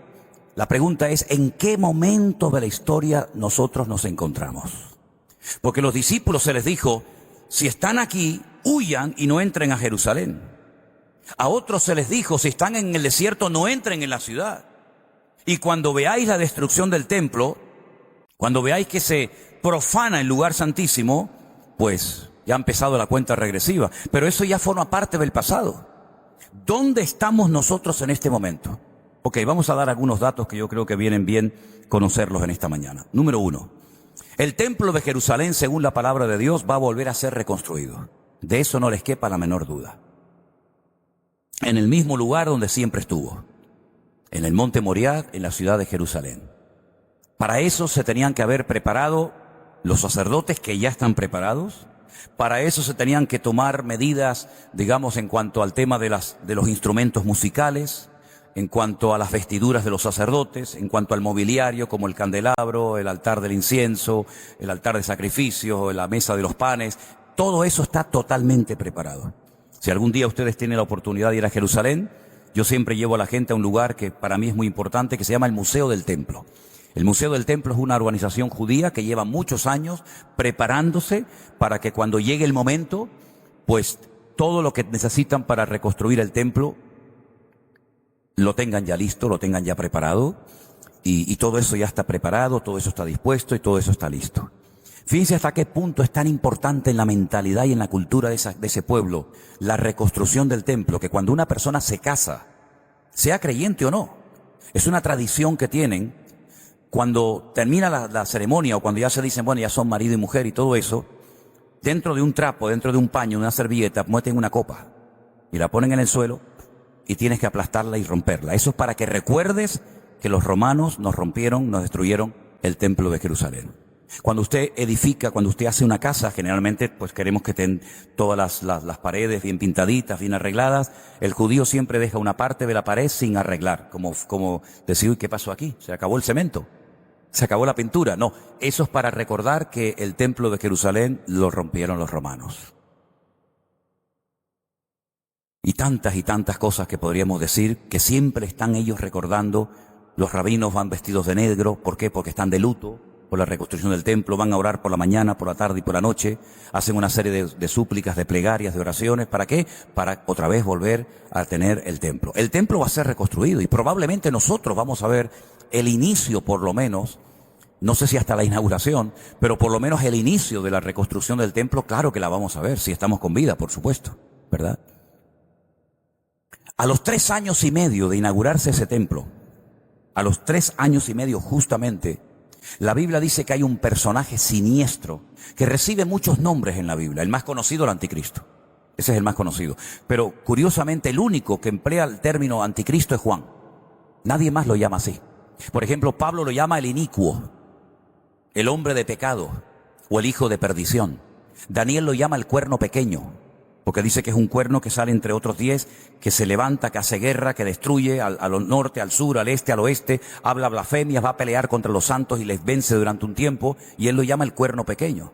la pregunta es: ¿en qué momento de la historia nosotros nos encontramos? Porque a los discípulos se les dijo: si están aquí, huyan y no entren a Jerusalén. A otros se les dijo: si están en el desierto, no entren en la ciudad. Y cuando veáis la destrucción del templo, cuando veáis que se profana el lugar santísimo, pues ya ha empezado la cuenta regresiva. Pero eso ya forma parte del pasado. ¿Dónde estamos nosotros en este momento? Ok, vamos a dar algunos datos que yo creo que vienen bien conocerlos en esta mañana. Número 1. El templo de Jerusalén, según la palabra de Dios, va a volver a ser reconstruido. De eso no les quepa la menor duda. En el mismo lugar donde siempre estuvo. En el monte Moriah, en la ciudad de Jerusalén. Para eso se tenían que haber preparado los sacerdotes, que ya están preparados. Para eso se tenían que tomar medidas, digamos, en cuanto al tema de los instrumentos musicales, en cuanto a las vestiduras de los sacerdotes, en cuanto al mobiliario como el candelabro, el altar del incienso, el altar de sacrificio, la mesa de los panes. Todo eso está totalmente preparado. Si algún día ustedes tienen la oportunidad de ir a Jerusalén, yo siempre llevo a la gente a un lugar que para mí es muy importante, que se llama el Museo del Templo. El Museo del Templo es una organización judía que lleva muchos años preparándose para que cuando llegue el momento, pues todo lo que necesitan para reconstruir el templo lo tengan ya listo, lo tengan ya preparado, y todo eso ya está preparado, todo eso está dispuesto y todo eso está listo. Fíjense hasta qué punto es tan importante en la mentalidad y en la cultura de ese pueblo la reconstrucción del templo, que cuando una persona se casa, sea creyente o no, es una tradición que tienen. Cuando termina la ceremonia o cuando ya se dicen, bueno, ya son marido y mujer y todo eso, dentro de un trapo, dentro de un paño, de una servilleta, meten una copa y la ponen en el suelo y tienes que aplastarla y romperla. Eso es para que recuerdes que los romanos nos rompieron, nos destruyeron el templo de Jerusalén. Cuando usted edifica, cuando usted hace una casa, generalmente pues queremos que estén todas las paredes bien pintaditas, bien arregladas. El judío siempre deja una parte de la pared sin arreglar, como decir, uy, ¿qué pasó aquí? Se acabó el cemento, se acabó la pintura. No, eso es para recordar que el templo de Jerusalén lo rompieron los romanos. Y tantas cosas que podríamos decir, que siempre están ellos recordando. Los rabinos van vestidos de negro. ¿Por qué? Porque están de luto por la reconstrucción del templo. Van a orar por la mañana, por la tarde y por la noche. Hacen una serie de súplicas, de plegarias, de oraciones. ¿Para qué? Para otra vez volver a tener el templo. El templo va a ser reconstruido y probablemente nosotros vamos a ver el inicio, por lo menos, no sé si hasta la inauguración, pero por lo menos el inicio de la reconstrucción del templo. Claro que la vamos a ver, si estamos con vida, por supuesto, ¿verdad? A los 3 años y medio de inaugurarse ese templo, a los 3 años y medio justamente, la Biblia dice que hay un personaje siniestro que recibe muchos nombres en la Biblia. El más conocido, el anticristo. Ese es el más conocido. Pero curiosamente el único que emplea el término anticristo es Juan. Nadie más lo llama así. Por ejemplo, Pablo lo llama el inicuo, el hombre de pecado o el hijo de perdición. Daniel lo llama el cuerno pequeño, porque dice que es un cuerno que sale entre otros 10, que se levanta, que hace guerra, que destruye al norte, al sur, al este, al oeste, habla blasfemias, va a pelear contra los santos y les vence durante un tiempo, y él lo llama el cuerno pequeño.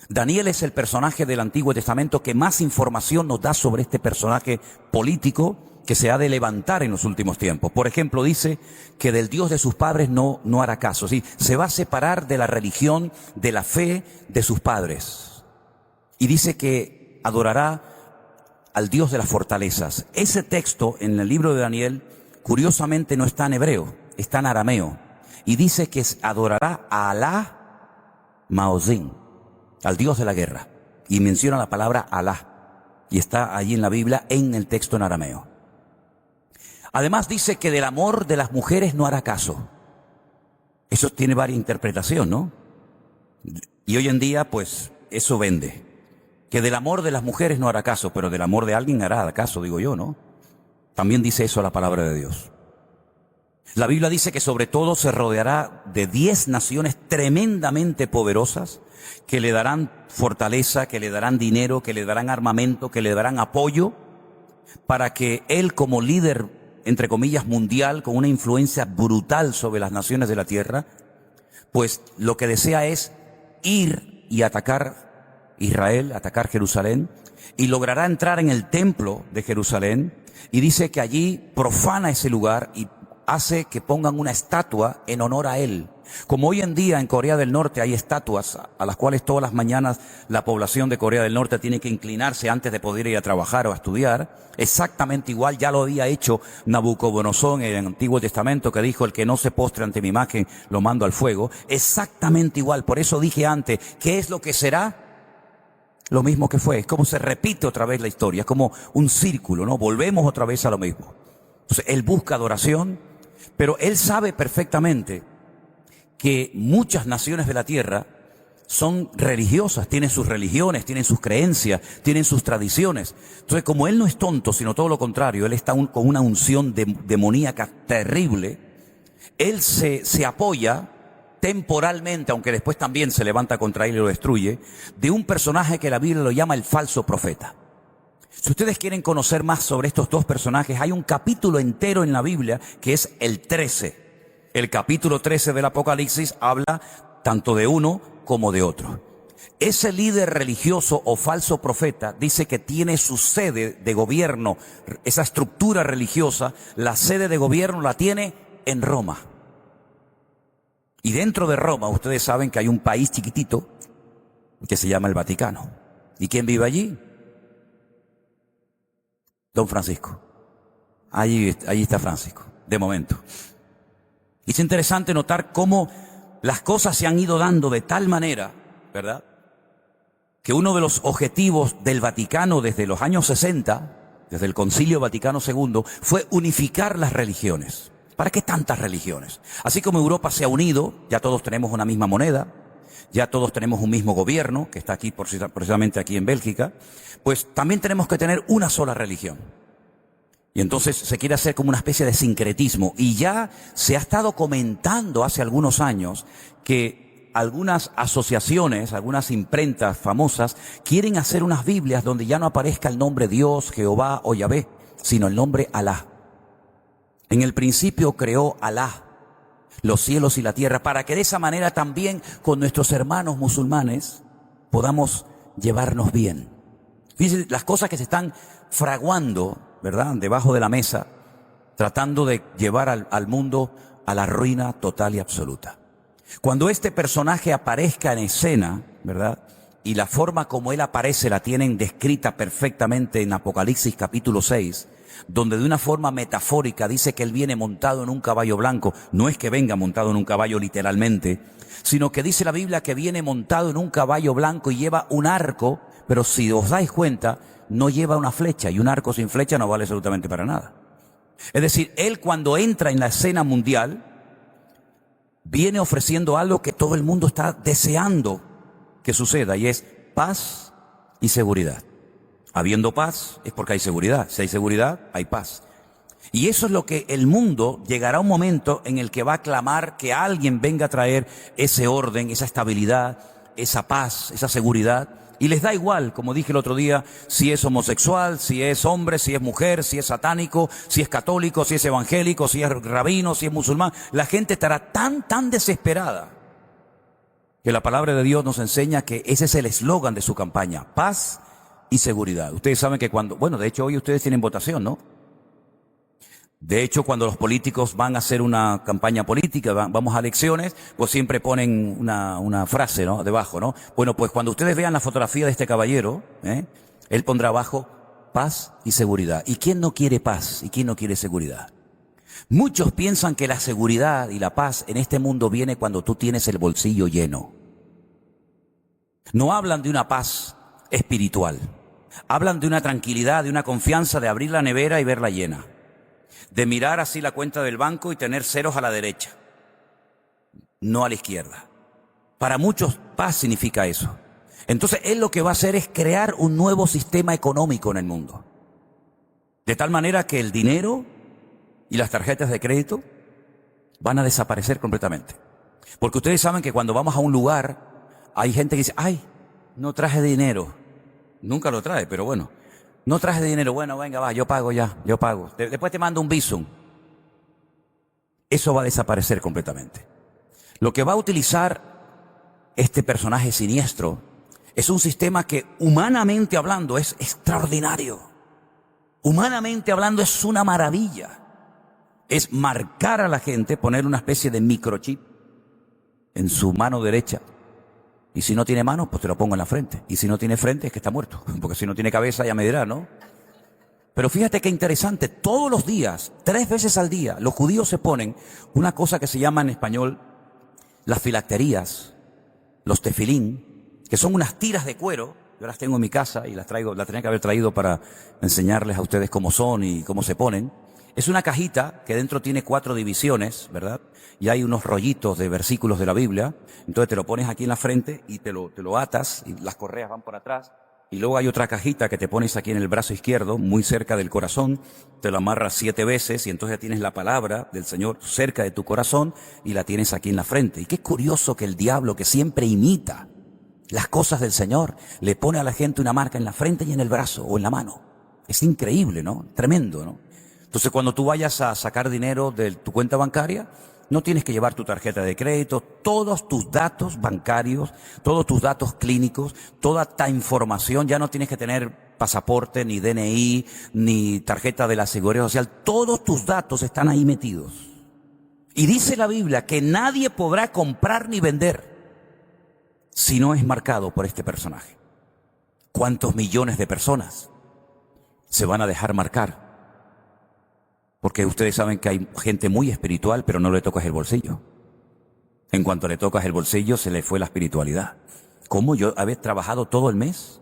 Daniel es el personaje del Antiguo Testamento que más información nos da sobre este personaje político que se ha de levantar en los últimos tiempos. Por ejemplo, dice que del Dios de sus padres no hará caso. ¿Sí? Se va a separar de la religión, de la fe de sus padres. Y dice que adorará al Dios de las fortalezas. Ese texto en el libro de Daniel, curiosamente, no está en hebreo, está en arameo. Y dice que adorará a Alá Maozín, al Dios de la guerra. Y menciona la palabra Alá. Y está allí en la Biblia, en el texto en arameo. Además dice que del amor de las mujeres no hará caso. Eso tiene varias interpretaciones, ¿no? Y hoy en día, pues, eso vende. Que del amor de las mujeres no hará caso, pero del amor de alguien hará caso, digo yo, ¿no? También dice eso la palabra de Dios. La Biblia dice que sobre todo se rodeará de 10 naciones tremendamente poderosas que le darán fortaleza, que le darán dinero, que le darán armamento, que le darán apoyo para que él como líder, entre comillas, mundial, con una influencia brutal sobre las naciones de la tierra, pues lo que desea es ir y atacar Israel, atacar Jerusalén, y logrará entrar en el templo de Jerusalén, y dice que allí profana ese lugar y hace que pongan una estatua en honor a él. Como hoy en día en Corea del Norte hay estatuas a las cuales todas las mañanas la población de Corea del Norte tiene que inclinarse antes de poder ir a trabajar o a estudiar, exactamente igual ya lo había hecho Nabucodonosor en el Antiguo Testamento, que dijo: el que no se postre ante mi imagen lo mando al fuego. Exactamente igual. Por eso dije antes, ¿qué es lo que será? Lo mismo que fue. Es como se repite otra vez la historia, es como un círculo, ¿no? Volvemos otra vez a lo mismo. Entonces él busca adoración, pero él sabe perfectamente que muchas naciones de la tierra son religiosas, tienen sus religiones, tienen sus creencias, tienen sus tradiciones. Entonces, como él no es tonto, sino todo lo contrario, él está con una unción demoníaca terrible, él se apoya temporalmente, aunque después también se levanta contra él y lo destruye, de un personaje que la Biblia lo llama el falso profeta. Si ustedes quieren conocer más sobre estos dos personajes, hay un capítulo entero en la Biblia que es el 13. El capítulo 13 del Apocalipsis habla tanto de uno como de otro. Ese líder religioso o falso profeta dice que tiene su sede de gobierno, esa estructura religiosa, la sede de gobierno la tiene en Roma. Y dentro de Roma, ustedes saben que hay un país chiquitito que se llama el Vaticano. ¿Y quién vive allí? Don Francisco. Allí está Francisco, de momento. Y es interesante notar cómo las cosas se han ido dando de tal manera, ¿verdad?, que uno de los objetivos del Vaticano desde los años 60, desde el Concilio Vaticano II, fue unificar las religiones. ¿Para qué tantas religiones? Así como Europa se ha unido, ya todos tenemos una misma moneda, ya todos tenemos un mismo gobierno, que está aquí precisamente aquí en Bélgica, pues también tenemos que tener una sola religión. Y entonces se quiere hacer como una especie de sincretismo. Y ya se ha estado comentando hace algunos años que algunas asociaciones, algunas imprentas famosas, quieren hacer unas Biblias donde ya no aparezca el nombre Dios, Jehová o Yahvé, sino el nombre Alá. En el principio creó Alá los cielos y la tierra, para que de esa manera también con nuestros hermanos musulmanes podamos llevarnos bien. Fíjense las cosas que se están fraguando, ¿verdad?, debajo de la mesa, tratando de llevar al mundo a la ruina total y absoluta. Cuando este personaje aparezca en escena, ¿verdad?, y la forma como él aparece la tienen descrita perfectamente en Apocalipsis capítulo 6, donde de una forma metafórica dice que él viene montado en un caballo blanco. No es que venga montado en un caballo literalmente, sino que dice la Biblia que viene montado en un caballo blanco y lleva un arco, pero si os dais cuenta, no lleva una flecha, y un arco sin flecha no vale absolutamente para nada. Es decir, Él cuando entra en la escena mundial, viene ofreciendo algo que todo el mundo está deseando que suceda, y es paz y seguridad. Habiendo paz es porque hay seguridad. Si hay seguridad, hay paz. Y eso es lo que el mundo llegará a un momento en el que va a clamar que alguien venga a traer ese orden, esa estabilidad, esa paz, esa seguridad. Y les da igual, como dije el otro día, si es homosexual, si es hombre, si es mujer, si es satánico, si es católico, si es evangélico, si es rabino, si es musulmán. La gente estará tan desesperada que la palabra de Dios nos enseña que ese es el eslogan de su campaña: paz y seguridad. Ustedes saben que de hecho hoy ustedes tienen votación, ¿no? De hecho, cuando los políticos van a hacer una campaña política, vamos a elecciones, pues siempre ponen una frase, ¿no? Debajo, ¿no? Bueno, pues cuando ustedes vean la fotografía de este caballero, él pondrá abajo paz y seguridad. ¿Y quién no quiere paz? ¿Y quién no quiere seguridad? Muchos piensan que la seguridad y la paz en este mundo viene cuando tú tienes el bolsillo lleno. No hablan de una paz espiritual. Hablan de una tranquilidad, de una confianza, de abrir la nevera y verla llena. De mirar así la cuenta del banco y tener ceros a la derecha, no a la izquierda. Para muchos, paz significa eso. Entonces, él lo que va a hacer es crear un nuevo sistema económico en el mundo. De tal manera que el dinero y las tarjetas de crédito van a desaparecer completamente. Porque ustedes saben que cuando vamos a un lugar, hay gente que dice: ay, no traje dinero. Nunca lo trae, pero bueno. No traje dinero, bueno, venga, va, yo pago ya, yo pago. Después te mando un Bizum. Eso va a desaparecer completamente. Lo que va a utilizar este personaje siniestro es un sistema que, humanamente hablando, es extraordinario. Humanamente hablando, es una maravilla. Es marcar a la gente, poner una especie de microchip en su mano derecha. Y si no tiene mano, pues te lo pongo en la frente. Y si no tiene frente, es que está muerto. Porque si no tiene cabeza, ya me dirá, ¿no? Pero fíjate qué interesante. Todos los días, 3 veces al día, los judíos se ponen una cosa que se llama en español las filacterías, los tefilín, que son unas tiras de cuero. Yo las tengo en mi casa y las tenía que haber traído para enseñarles a ustedes cómo son y cómo se ponen. Es una cajita que dentro tiene 4 divisiones, ¿verdad? Y hay unos rollitos de versículos de la Biblia. Entonces te lo pones aquí en la frente y te lo atas y las correas van por atrás. Y luego hay otra cajita que te pones aquí en el brazo izquierdo, muy cerca del corazón. Te lo amarras 7 veces y entonces ya tienes la palabra del Señor cerca de tu corazón y la tienes aquí en la frente. Y qué curioso que el diablo, que siempre imita las cosas del Señor, le pone a la gente una marca en la frente y en el brazo o en la mano. Es increíble, ¿no? Tremendo, ¿no? Entonces, cuando tú vayas a sacar dinero de tu cuenta bancaria, no tienes que llevar tu tarjeta de crédito, todos tus datos bancarios, todos tus datos clínicos, toda ta información, ya no tienes que tener pasaporte, ni DNI, ni tarjeta de la Seguridad Social, todos tus datos están ahí metidos. Y dice la Biblia que nadie podrá comprar ni vender si no es marcado por este personaje. ¿Cuántos millones de personas se van a dejar marcar? Porque ustedes saben que hay gente muy espiritual, pero no le tocas el bolsillo. En cuanto le tocas el bolsillo, se le fue la espiritualidad. ¿Cómo yo haber trabajado todo el mes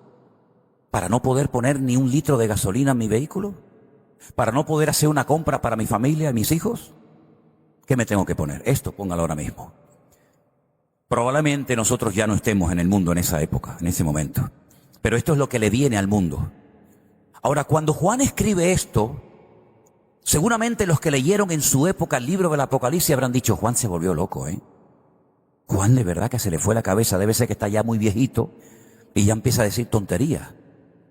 para no poder poner ni un litro de gasolina en mi vehículo? ¿Para no poder hacer una compra para mi familia y mis hijos? ¿Qué me tengo que poner? Esto, póngalo ahora mismo. Probablemente nosotros ya no estemos en el mundo en esa época, en ese momento. Pero esto es lo que le viene al mundo. Ahora, cuando Juan escribe esto, seguramente los que leyeron en su época el libro del Apocalipsis habrán dicho: Juan se volvió loco, ¿eh? Juan de verdad que se le fue la cabeza, debe ser que está ya muy viejito y ya empieza a decir tonterías.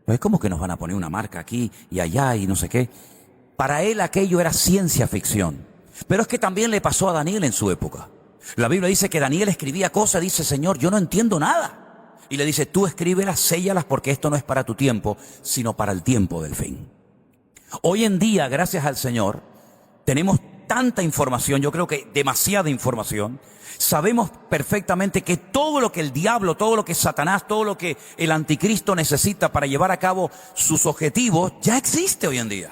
Pues ¿cómo que nos van a poner una marca aquí y allá y no sé qué? Para él aquello era ciencia ficción. Pero es que también le pasó a Daniel en su época. La Biblia dice que Daniel escribía cosas, dice: Señor, yo no entiendo nada. Y le dice: tú escríbelas, séllalas, porque esto no es para tu tiempo, sino para el tiempo del fin. Hoy en día, gracias al Señor, tenemos tanta información, yo creo que demasiada información. Sabemos perfectamente que todo lo que el diablo, todo lo que Satanás, todo lo que el anticristo necesita para llevar a cabo sus objetivos, ya existe hoy en día.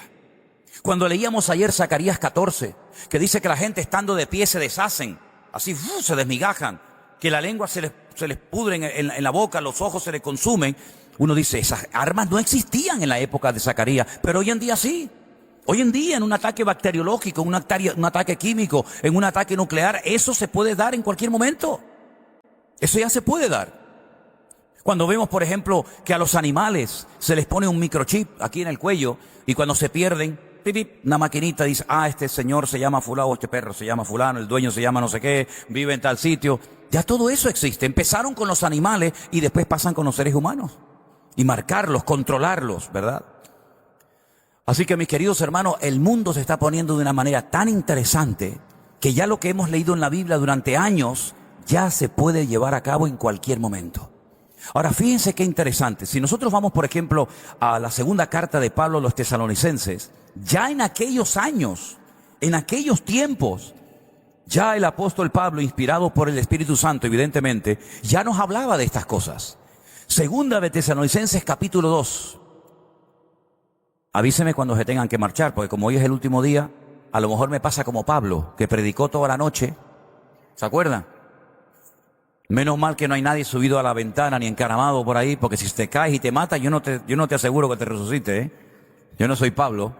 Cuando leíamos ayer Zacarías 14, que dice que la gente estando de pie se deshacen, así se desmigajan, que la lengua se les pudre en la boca, los ojos se les consumen. Uno dice, esas armas no existían en la época de Zacarías, pero hoy en día sí. Hoy en día en un ataque bacteriológico, en un ataque químico, en un ataque nuclear, eso se puede dar en cualquier momento. Eso ya se puede dar. Cuando vemos, por ejemplo, que a los animales se les pone un microchip aquí en el cuello y cuando se pierden, pip, pip, una maquinita dice, este señor se llama fulano, este perro se llama fulano, el dueño se llama no sé qué, vive en tal sitio. Ya todo eso existe. Empezaron con los animales y después pasan con los seres humanos. Y marcarlos, controlarlos, ¿verdad? Así que mis queridos hermanos, el mundo se está poniendo de una manera tan interesante que ya lo que hemos leído en la Biblia durante años ya se puede llevar a cabo en cualquier momento. Ahora fíjense qué interesante. Si nosotros vamos, por ejemplo, a la segunda carta de Pablo a los tesalonicenses, ya en aquellos años, en aquellos tiempos, ya el apóstol Pablo, inspirado por el Espíritu Santo, evidentemente, ya nos hablaba de estas cosas. Segunda de Tesalonicenses capítulo 2. Avíseme cuando se tengan que marchar, porque como hoy es el último día, a lo mejor me pasa como Pablo, que predicó toda la noche. ¿Se acuerdan? Menos mal que no hay nadie subido a la ventana ni encaramado por ahí, porque si te caes y te matas, yo no te aseguro que te resucite, ¿eh? Yo no soy Pablo.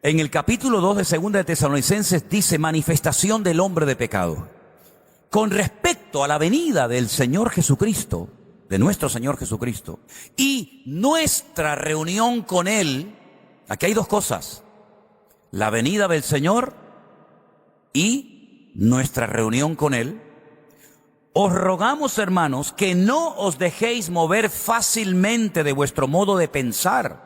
En el capítulo 2 de Segunda de Tesalonicenses dice manifestación del hombre de pecado. Con respecto a la venida del Señor Jesucristo, de nuestro Señor Jesucristo, y nuestra reunión con Él, aquí hay dos cosas, la venida del Señor y nuestra reunión con Él. Os rogamos, hermanos, que no os dejéis mover fácilmente de vuestro modo de pensar,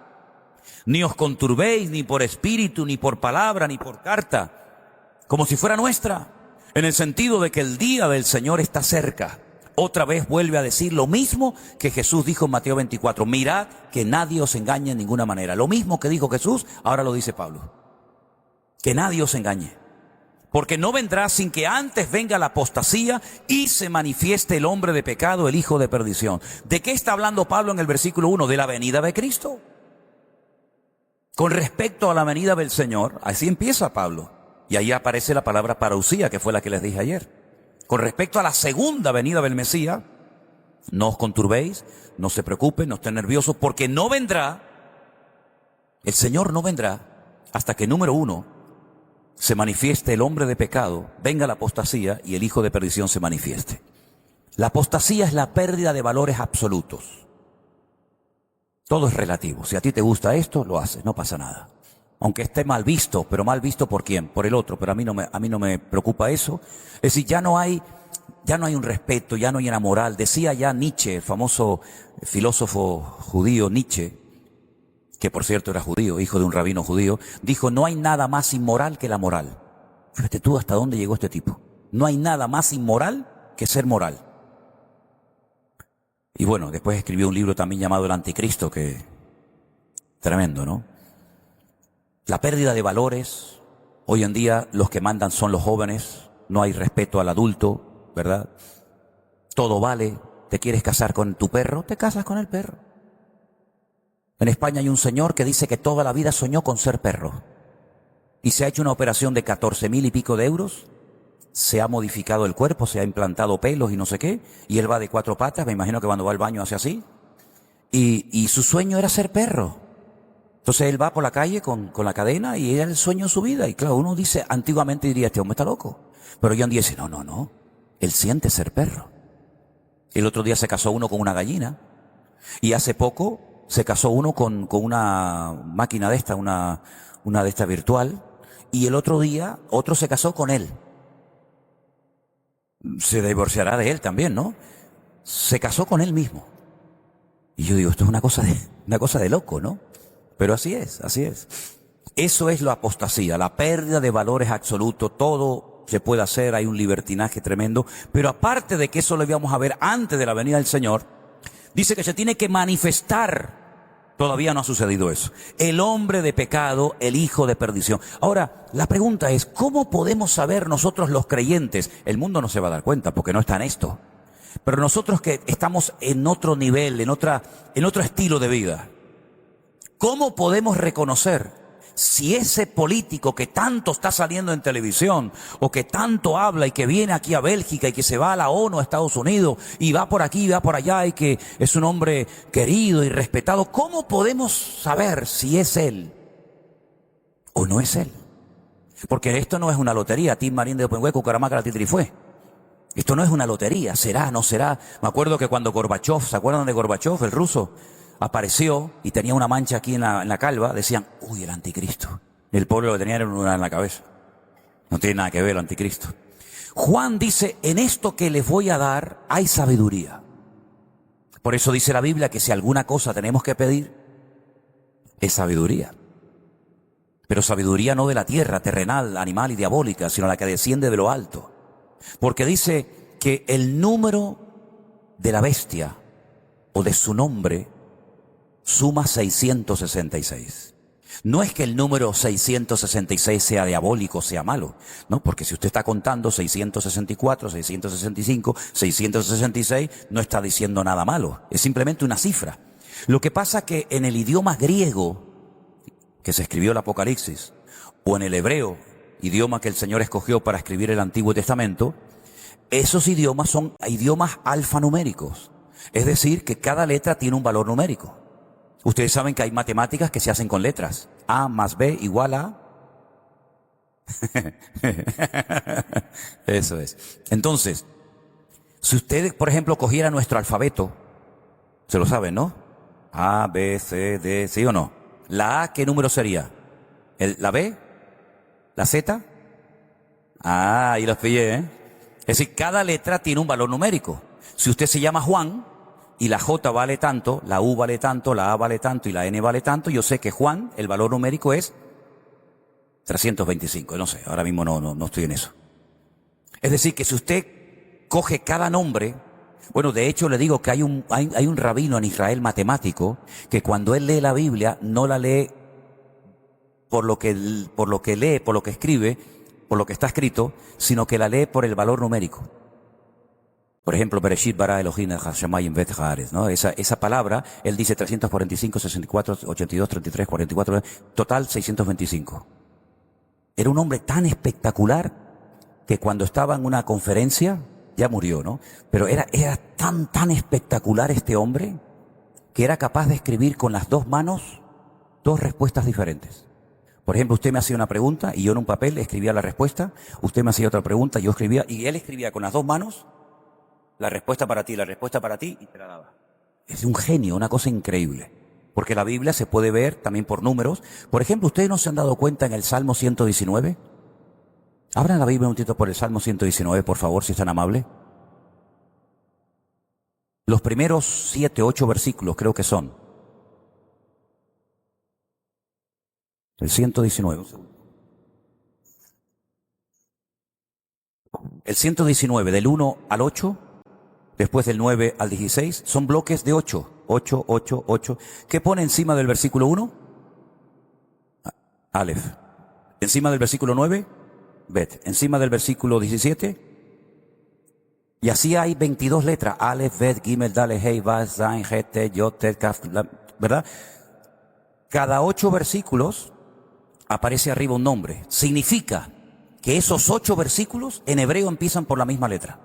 ni os conturbéis ni por espíritu, ni por palabra, ni por carta, como si fuera nuestra, en el sentido de que el día del Señor está cerca. Otra vez vuelve a decir lo mismo que Jesús dijo en Mateo 24. Mirad que nadie os engañe en ninguna manera. Lo mismo que dijo Jesús, ahora lo dice Pablo. Que nadie os engañe. Porque no vendrá sin que antes venga la apostasía y se manifieste el hombre de pecado, el hijo de perdición. ¿De qué está hablando Pablo en el versículo 1? De la venida de Cristo. Con respecto a la venida del Señor, así empieza Pablo. Y ahí aparece la palabra parousia, que fue la que les dije ayer. Con respecto a la segunda venida del Mesías, no os conturbéis, no se preocupen, no estén nerviosos, porque no vendrá, el Señor no vendrá hasta que, número uno, se manifieste el hombre de pecado, venga la apostasía y el hijo de perdición se manifieste. La apostasía es la pérdida de valores absolutos. Todo es relativo. Si a ti te gusta esto, lo haces, no pasa nada. Aunque esté mal visto, pero mal visto ¿por quién? Por el otro, pero a mí no me preocupa eso. Es decir, ya no hay un respeto, ya no hay una moral. Decía ya Nietzsche, el famoso filósofo judío Nietzsche, que por cierto era judío, hijo de un rabino judío, dijo, no hay nada más inmoral que la moral. Fíjate tú hasta dónde llegó este tipo. No hay nada más inmoral que ser moral. Y bueno, después escribió un libro también llamado El Anticristo, que tremendo, ¿no? La pérdida de valores. Hoy en día los que mandan son los jóvenes, no hay respeto al adulto, ¿verdad? Todo vale. ¿Te quieres casar con tu perro? Te casas con el perro. En España hay un señor que dice que toda la vida soñó con ser perro y se ha hecho una operación de 14.000 y pico de euros, se ha modificado el cuerpo, se ha implantado pelos y no sé qué, y él va de 4 patas, me imagino que cuando va al baño hace así, y su sueño era ser perro. Entonces él va por la calle con la cadena y era el sueño de su vida. Y claro, uno dice, antiguamente diría, este hombre está loco. Pero hoy en día dice, no, él siente ser perro. El otro día se casó uno con una gallina. Y hace poco se casó uno con una máquina de esta, una de esta virtual. Y el otro día otro se casó con él. Se divorciará de él también, ¿no? Se casó con él mismo. Y yo digo, esto es una cosa de loco, ¿no? Pero así es, así es. Eso es la apostasía, la pérdida de valores absolutos. Todo se puede hacer, hay un libertinaje tremendo. Pero aparte de que eso lo íbamos a ver antes de la venida del Señor, dice que se tiene que manifestar. Todavía no ha sucedido eso. El hombre de pecado, el hijo de perdición. Ahora, la pregunta es, ¿cómo podemos saber nosotros los creyentes? El mundo no se va a dar cuenta porque no está en esto. Pero nosotros que estamos en otro nivel, en otro estilo de vida, ¿cómo podemos reconocer Si ese político que tanto está saliendo en televisión, o que tanto habla y que viene aquí a Bélgica y que se va a la ONU, a Estados Unidos, y va por aquí y va por allá, y que es un hombre querido y respetado, ¿cómo podemos saber si es él o no es él? Porque esto no es una lotería, Tim Marín de Openhueco, Cucaramaca, Titrifue. Esto no es una lotería, será, no será. Me acuerdo que cuando Gorbachov, ¿se acuerdan de Gorbachov, el ruso? Apareció y tenía una mancha aquí en la calva, decían, uy, el anticristo. Y el pueblo lo tenía una en la cabeza. No tiene nada que ver el anticristo. Juan dice, en esto que les voy a dar hay sabiduría. Por eso dice la Biblia que si alguna cosa tenemos que pedir, es sabiduría. Pero sabiduría no de la tierra, terrenal, animal y diabólica, sino la que desciende de lo alto. Porque dice que el número de la bestia o de su nombre suma 666. No es que el número 666 sea diabólico, sea malo, ¿no? Porque si usted está contando 664, 665, 666, no está diciendo nada malo. Es simplemente una cifra. Lo que pasa que en el idioma griego que se escribió el Apocalipsis, o en el hebreo, idioma que el Señor escogió para escribir el Antiguo Testamento, esos idiomas son idiomas alfanuméricos. Es decir, que cada letra tiene un valor numérico. Ustedes saben que hay matemáticas que se hacen con letras. A más B igual a... Eso es. Entonces, si ustedes, por ejemplo, cogieran nuestro alfabeto, se lo saben, ¿no? A, B, C, D, ¿sí o no? La A, ¿qué número sería? ¿La B? ¿La Z? Ah, ahí los pillé, ¿eh? Es decir, cada letra tiene un valor numérico. Si usted se llama Juan, y la J vale tanto, la U vale tanto, la A vale tanto y la N vale tanto, yo sé que Juan, el valor numérico es 325. No sé, ahora mismo no estoy en eso. Es decir, que si usted coge cada nombre, bueno, de hecho le digo que hay un rabino en Israel matemático que cuando él lee la Biblia no la lee por lo que lee, por lo que escribe, por lo que está escrito, sino que la lee por el valor numérico. Por ejemplo, Bereshit bara Elohim Hashemayim vet haaretz, ¿no? Esa palabra, él dice 345, 64, 82, 33, 44, total 625. Era un hombre tan espectacular que cuando estaba en una conferencia, ya murió, ¿no? Pero era tan espectacular este hombre que era capaz de escribir con las dos manos dos respuestas diferentes. Por ejemplo, usted me hacía una pregunta y yo en un papel escribía la respuesta, usted me hacía otra pregunta, yo escribía, y él escribía con las dos manos la respuesta para ti, y te la daba. Es un genio, una cosa increíble. Porque la Biblia se puede ver también por números. Por ejemplo, ¿ustedes no se han dado cuenta en el Salmo 119? Abran la Biblia un poquito por el Salmo 119, por favor, si es tan amable. Los primeros 7, 8 versículos creo que son. El 119. El 119, del 1 al 8, después del 9 al 16, son bloques de 8. 8, 8, 8. ¿Qué pone encima del versículo 1? Aleph. Encima del versículo 9, Bet. Encima del versículo 17, y así hay 22 letras. Aleph, Bet, Gimel, Daleth, Hei, Vav, Zain, Het, Tet, Yod, Tet, Kaf, ¿verdad? Cada 8 versículos aparece arriba un nombre. Significa que esos 8 versículos en hebreo empiezan por la misma letra.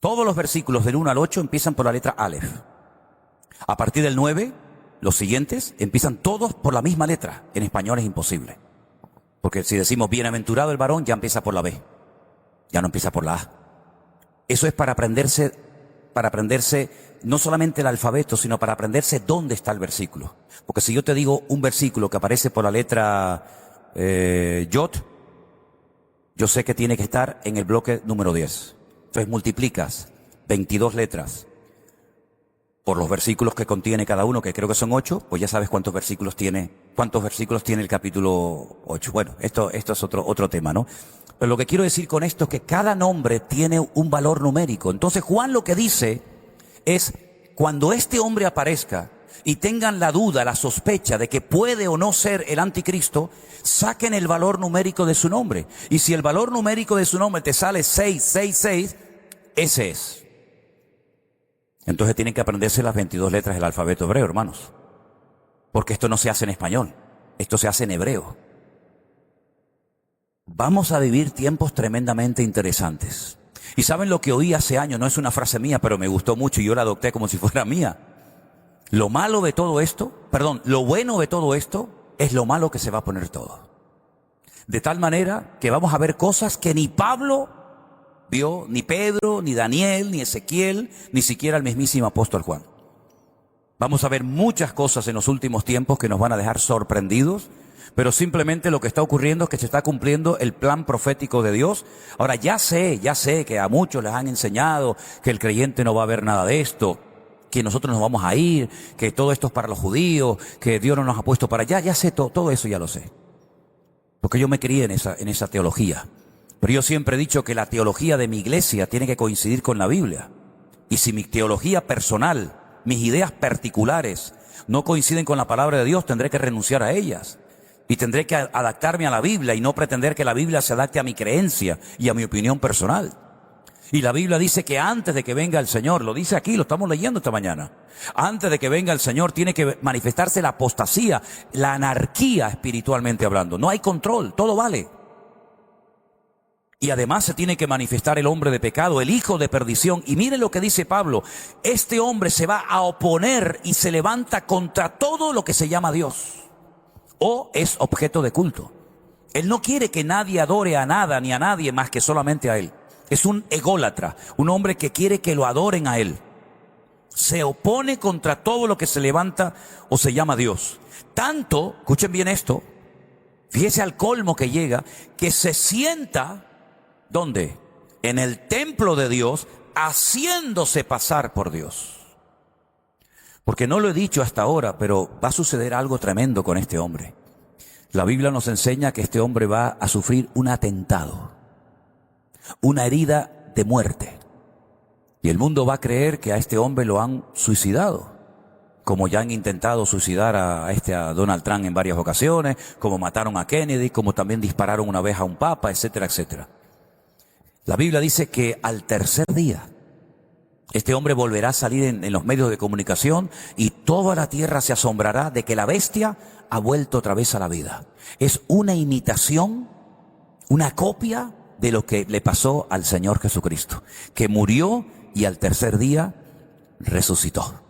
Todos los versículos del 1 al 8 empiezan por la letra Aleph. A partir del 9, los siguientes empiezan todos por la misma letra. En español es imposible. Porque si decimos bienaventurado el varón, ya empieza por la B. Ya no empieza por la A. Eso es para aprenderse no solamente el alfabeto, sino para aprenderse dónde está el versículo. Porque si yo te digo un versículo que aparece por la letra Yod, yo sé que tiene que estar en el bloque número 10. Entonces multiplicas 22 letras por los versículos que contiene cada uno, que creo que son 8, pues ya sabes cuántos versículos tiene el capítulo 8. Bueno, esto es otro tema, ¿no? Pero lo que quiero decir con esto es que cada nombre tiene un valor numérico. Entonces Juan lo que dice es, cuando este hombre aparezca y tengan la duda, la sospecha de que puede o no ser el anticristo, saquen el valor numérico de su nombre. Y si el valor numérico de su nombre te sale 666, ese es. Entonces tienen que aprenderse las 22 letras del alfabeto hebreo, hermanos. Porque esto no se hace en español. Esto se hace en hebreo. Vamos a vivir tiempos tremendamente interesantes. Y ¿saben lo que oí hace años? No es una frase mía, pero me gustó mucho y yo la adopté como si fuera mía. Lo malo de todo esto, lo bueno de todo esto es lo malo que se va a poner todo. De tal manera que vamos a ver cosas que ni Pablo vio, ni Pedro, ni Daniel, ni Ezequiel, ni siquiera el mismísimo apóstol Juan. Vamos a ver muchas cosas en los últimos tiempos que nos van a dejar sorprendidos, pero simplemente lo que está ocurriendo es que se está cumpliendo el plan profético de Dios. Ahora ya sé que a muchos les han enseñado que el creyente no va a ver nada de esto, que nosotros nos vamos a ir, que todo esto es para los judíos, que Dios no nos ha puesto para allá. Ya sé todo eso, ya lo sé. Porque yo me crié en esa teología. Pero yo siempre he dicho que la teología de mi iglesia tiene que coincidir con la Biblia. Y si mi teología personal, mis ideas particulares, no coinciden con la palabra de Dios, tendré que renunciar a ellas. Y tendré que adaptarme a la Biblia y no pretender que la Biblia se adapte a mi creencia y a mi opinión personal. Y la Biblia dice que antes de que venga el Señor, lo dice aquí, lo estamos leyendo esta mañana, antes de que venga el Señor tiene que manifestarse la apostasía, la anarquía espiritualmente hablando. No hay control, todo vale. Y además se tiene que manifestar el hombre de pecado, el hijo de perdición. Y miren lo que dice Pablo, este hombre se va a oponer y se levanta contra todo lo que se llama Dios o es objeto de culto. Él no quiere que nadie adore a nada ni a nadie más que solamente a él. Es un ególatra, un hombre que quiere que lo adoren a él. Se opone contra todo lo que se levanta o se llama Dios. Tanto, escuchen bien esto, fíjese al colmo que llega, que se sienta, ¿dónde? En el templo de Dios, haciéndose pasar por Dios. Porque no lo he dicho hasta ahora, pero va a suceder algo tremendo con este hombre. La Biblia nos enseña que este hombre va a sufrir un atentado, una herida de muerte. Y el mundo va a creer que a este hombre lo han suicidado, como ya han intentado suicidar a Donald Trump en varias ocasiones, como mataron a Kennedy, como también dispararon una vez a un papa, etcétera, etcétera. La Biblia dice que al tercer día, este hombre volverá a salir en los medios de comunicación y toda la tierra se asombrará de que la bestia ha vuelto otra vez a la vida. Es una imitación, una copia de lo que le pasó al Señor Jesucristo, que murió y al tercer día resucitó.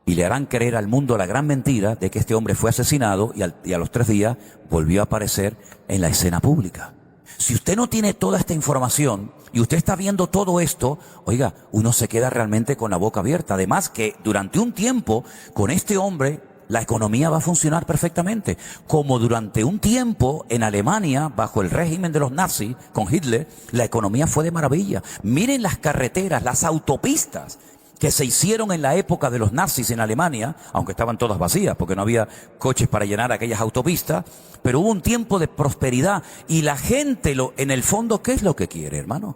Y le harán creer al mundo la gran mentira de que este hombre fue asesinado y a los 3 días volvió a aparecer en la escena pública. Si usted no tiene toda esta información y usted está viendo todo esto, oiga, uno se queda realmente con la boca abierta. Además que durante un tiempo con este hombre la economía va a funcionar perfectamente. Como durante un tiempo en Alemania, bajo el régimen de los nazis, con Hitler, la economía fue de maravilla. Miren las carreteras, las autopistas que se hicieron en la época de los nazis en Alemania, aunque estaban todas vacías porque no había coches para llenar aquellas autopistas, pero hubo un tiempo de prosperidad y la gente, en el fondo, ¿qué es lo que quiere, hermano?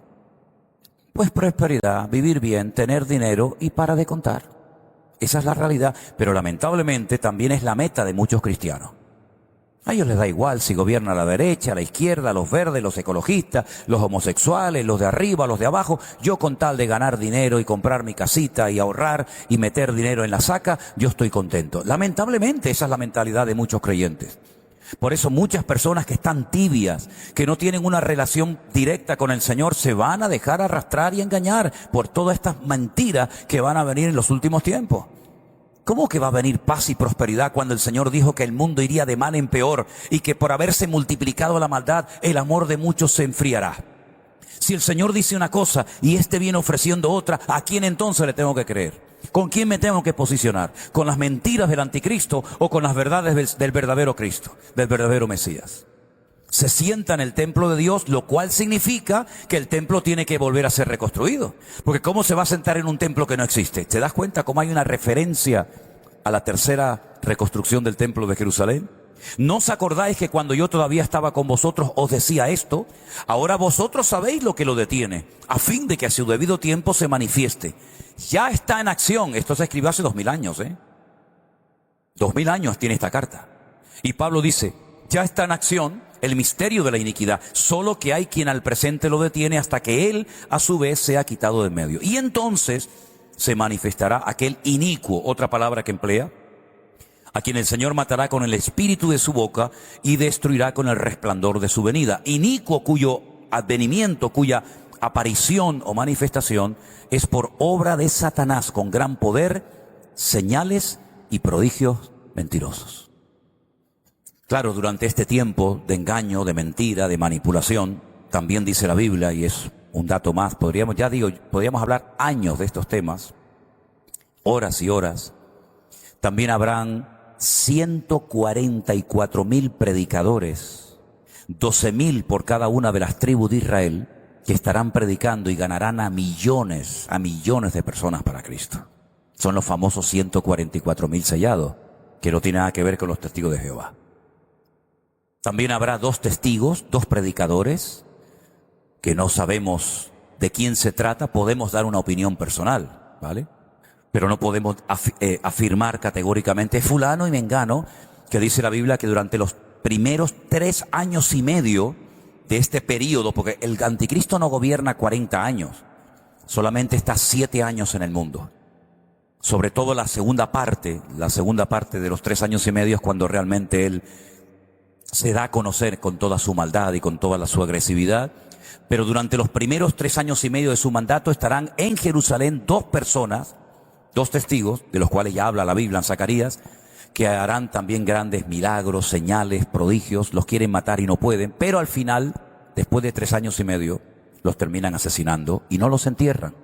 Pues prosperidad, vivir bien, tener dinero y para de contar. Esa es la realidad, pero lamentablemente también es la meta de muchos cristianos. A ellos les da igual si gobierna la derecha, la izquierda, los verdes, los ecologistas, los homosexuales, los de arriba, los de abajo. Yo con tal de ganar dinero y comprar mi casita y ahorrar y meter dinero en la saca, yo estoy contento. Lamentablemente esa es la mentalidad de muchos creyentes. Por eso muchas personas que están tibias, que no tienen una relación directa con el Señor, se van a dejar arrastrar y engañar por todas estas mentiras que van a venir en los últimos tiempos. ¿Cómo que va a venir paz y prosperidad cuando el Señor dijo que el mundo iría de mal en peor y que por haberse multiplicado la maldad, el amor de muchos se enfriará? Si el Señor dice una cosa y este viene ofreciendo otra, ¿a quién entonces le tengo que creer? ¿Con quién me tengo que posicionar? ¿Con las mentiras del anticristo o con las verdades del verdadero Cristo, del verdadero Mesías? Se sienta en el templo de Dios, lo cual significa que el templo tiene que volver a ser reconstruido. Porque ¿cómo se va a sentar en un templo que no existe? ¿Te das cuenta cómo hay una referencia a la tercera reconstrucción del templo de Jerusalén? ¿No os acordáis que cuando yo todavía estaba con vosotros os decía esto? Ahora vosotros sabéis lo que lo detiene, a fin de que a su debido tiempo se manifieste. Ya está en acción. Esto se escribió hace 2000 años, 2000 años tiene esta carta. Y Pablo dice, ya está en acción el misterio de la iniquidad, solo que hay quien al presente lo detiene hasta que él a su vez sea quitado del medio. Y entonces se manifestará aquel inicuo, otra palabra que emplea, a quien el Señor matará con el espíritu de su boca y destruirá con el resplandor de su venida. Inicuo, cuyo advenimiento, cuya aparición o manifestación es por obra de Satanás con gran poder, señales y prodigios mentirosos. Claro, durante este tiempo de engaño, de mentira, de manipulación, también dice la Biblia, y es un dato más, podríamos hablar años de estos temas, horas y horas. También habrán 144.000 predicadores, 12.000 por cada una de las tribus de Israel, que estarán predicando y ganarán a millones de personas para Cristo. Son los famosos 144.000 sellados, que no tienen nada que ver con los testigos de Jehová. También habrá 2 testigos, 2 predicadores, que no sabemos de quién se trata. Podemos dar una opinión personal, ¿vale? Pero no podemos afirmar categóricamente fulano y mengano, que dice la Biblia que durante los primeros 3 años y medio de este periodo, porque el anticristo no gobierna 40 años, solamente está 7 años en el mundo. Sobre todo la segunda parte de los 3 años y medio es cuando realmente él se da a conocer con toda su maldad y con toda su agresividad. Pero durante los primeros 3 años y medio de su mandato estarán en Jerusalén 2 personas, 2 testigos, de los cuales ya habla la Biblia en Zacarías, que harán también grandes milagros, señales, prodigios. Los quieren matar y no pueden, pero al final, después de 3 años y medio, los terminan asesinando y no los entierran.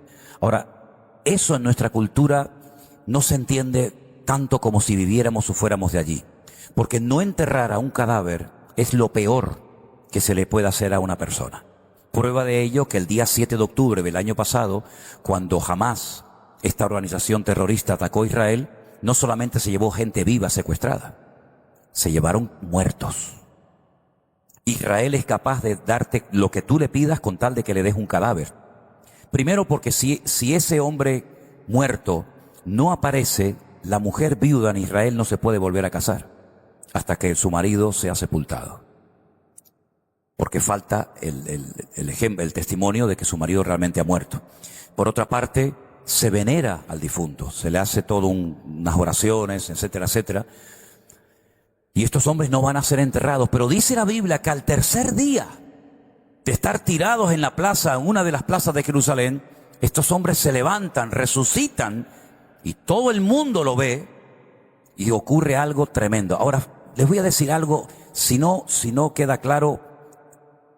Ahora, eso en nuestra cultura no se entiende tanto como si viviéramos o fuéramos de allí. Porque no enterrar a un cadáver es lo peor que se le puede hacer a una persona. Prueba de ello que el día 7 de octubre del año pasado, cuando Hamás, esta organización terrorista, atacó a Israel, no solamente se llevó gente viva secuestrada, se llevaron muertos. Israel es capaz de darte lo que tú le pidas con tal de que le des un cadáver. Primero porque si ese hombre muerto no aparece, la mujer viuda en Israel no se puede volver a casar hasta que su marido sea sepultado. Porque falta el testimonio de que su marido realmente ha muerto. Por otra parte, se venera al difunto, se le hace todo unas oraciones, etcétera, etcétera. Y estos hombres no van a ser enterrados, pero dice la Biblia que al tercer día de estar tirados en la plaza, en una de las plazas de Jerusalén, estos hombres se levantan, resucitan, y todo el mundo lo ve, y ocurre algo tremendo. Ahora, les voy a decir algo, si no queda claro,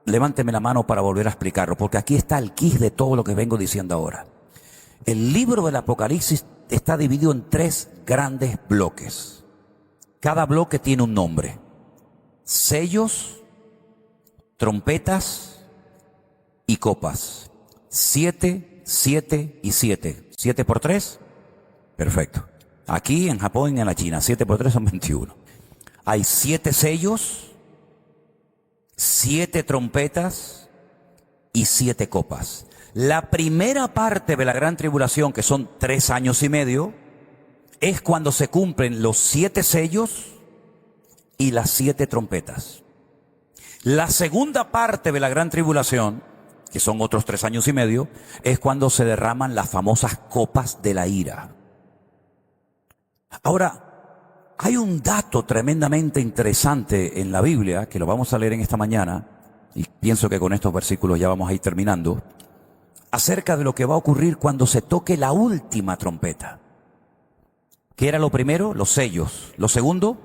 levánteme la mano para volver a explicarlo, porque aquí está el quid de todo lo que vengo diciendo ahora. El libro del Apocalipsis está dividido en 3 grandes bloques. Cada bloque tiene un nombre: sellos, trompetas y copas. 7, 7 y 7. ¿7 por 3? Perfecto. Aquí en Japón y en la China, 7 por 3 son 21. Hay 7 sellos, 7 trompetas y 7 copas. La primera parte de la gran tribulación, que son 3 años y medio, es cuando se cumplen los 7 sellos y las 7 trompetas. La segunda parte de la gran tribulación, que son otros 3 años y medio, es cuando se derraman las famosas copas de la ira. Ahora, hay un dato tremendamente interesante en la Biblia, que lo vamos a leer en esta mañana, y pienso que con estos versículos ya vamos a ir terminando, acerca de lo que va a ocurrir cuando se toque la última trompeta. ¿Qué era lo primero? Los sellos. Lo segundo,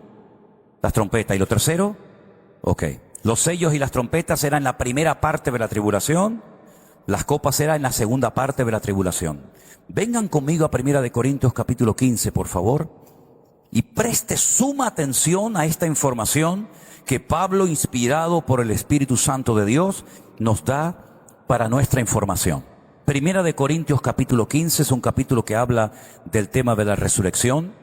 las trompetas. ¿Y lo tercero? Los sellos y las trompetas eran la primera parte de la tribulación, las copas eran la segunda parte de la tribulación. Vengan conmigo a 1 Corintios capítulo 15, por favor, y preste suma atención a esta información que Pablo, inspirado por el Espíritu Santo de Dios, nos da para nuestra información. 1 Corintios capítulo 15 es un capítulo que habla del tema de la resurrección.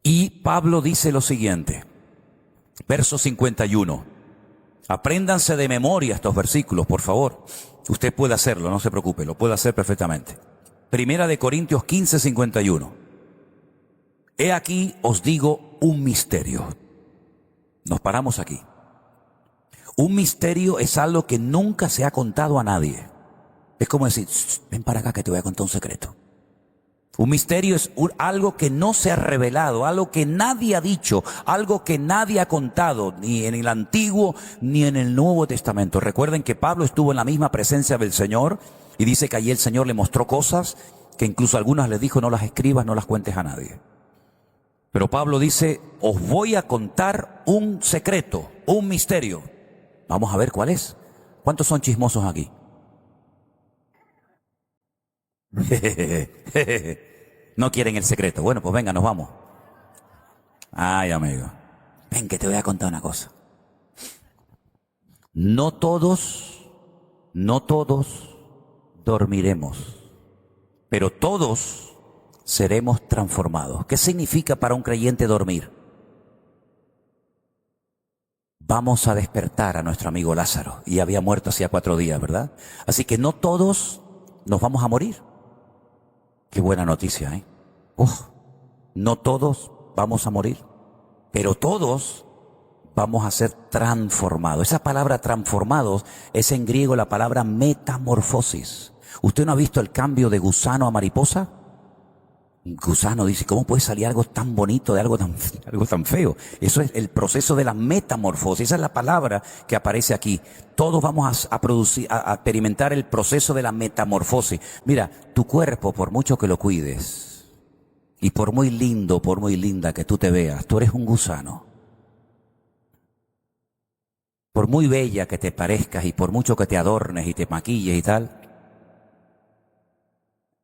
Y Pablo dice lo siguiente, verso 51. Apréndanse de memoria estos versículos, por favor. Usted puede hacerlo, no se preocupe, lo puede hacer perfectamente. 1 Corintios 15, 51. He aquí os digo un misterio. Nos paramos aquí. Un misterio es algo que nunca se ha contado a nadie. Es como decir, ven para acá que te voy a contar un secreto. Un misterio es algo que no se ha revelado, algo que nadie ha dicho, algo que nadie ha contado, ni en el Antiguo ni en el Nuevo Testamento. Recuerden que Pablo estuvo en la misma presencia del Señor y dice que allí el Señor le mostró cosas que incluso algunas le dijo: no las escribas, no las cuentes a nadie. Pero Pablo dice: os voy a contar un secreto, un misterio. Vamos a ver cuál es. ¿Cuántos son chismosos aquí? No quieren el secreto. Bueno, pues venga, nos vamos. Ay, amigo. Ven que te voy a contar una cosa. No todos dormiremos, pero todos seremos transformados. ¿Qué significa para un creyente dormir? Vamos a despertar a nuestro amigo Lázaro, y había muerto hacía 4 días, ¿verdad? Así que no todos nos vamos a morir. Qué buena noticia, ¿eh? No todos vamos a morir, pero todos vamos a ser transformados. Esa palabra transformados es en griego la palabra metamorfosis. ¿Usted no ha visto el cambio de gusano a mariposa? Un gusano dice: ¿cómo puede salir algo tan bonito de algo tan feo? Eso es el proceso de la metamorfosis. Esa es la palabra que aparece aquí. Todos vamos a experimentar el proceso de la metamorfosis. Mira, tu cuerpo, por mucho que lo cuides, y por muy lindo, por muy linda que tú te veas, tú eres un gusano. Por muy bella que te parezcas y por mucho que te adornes y te maquilles y tal.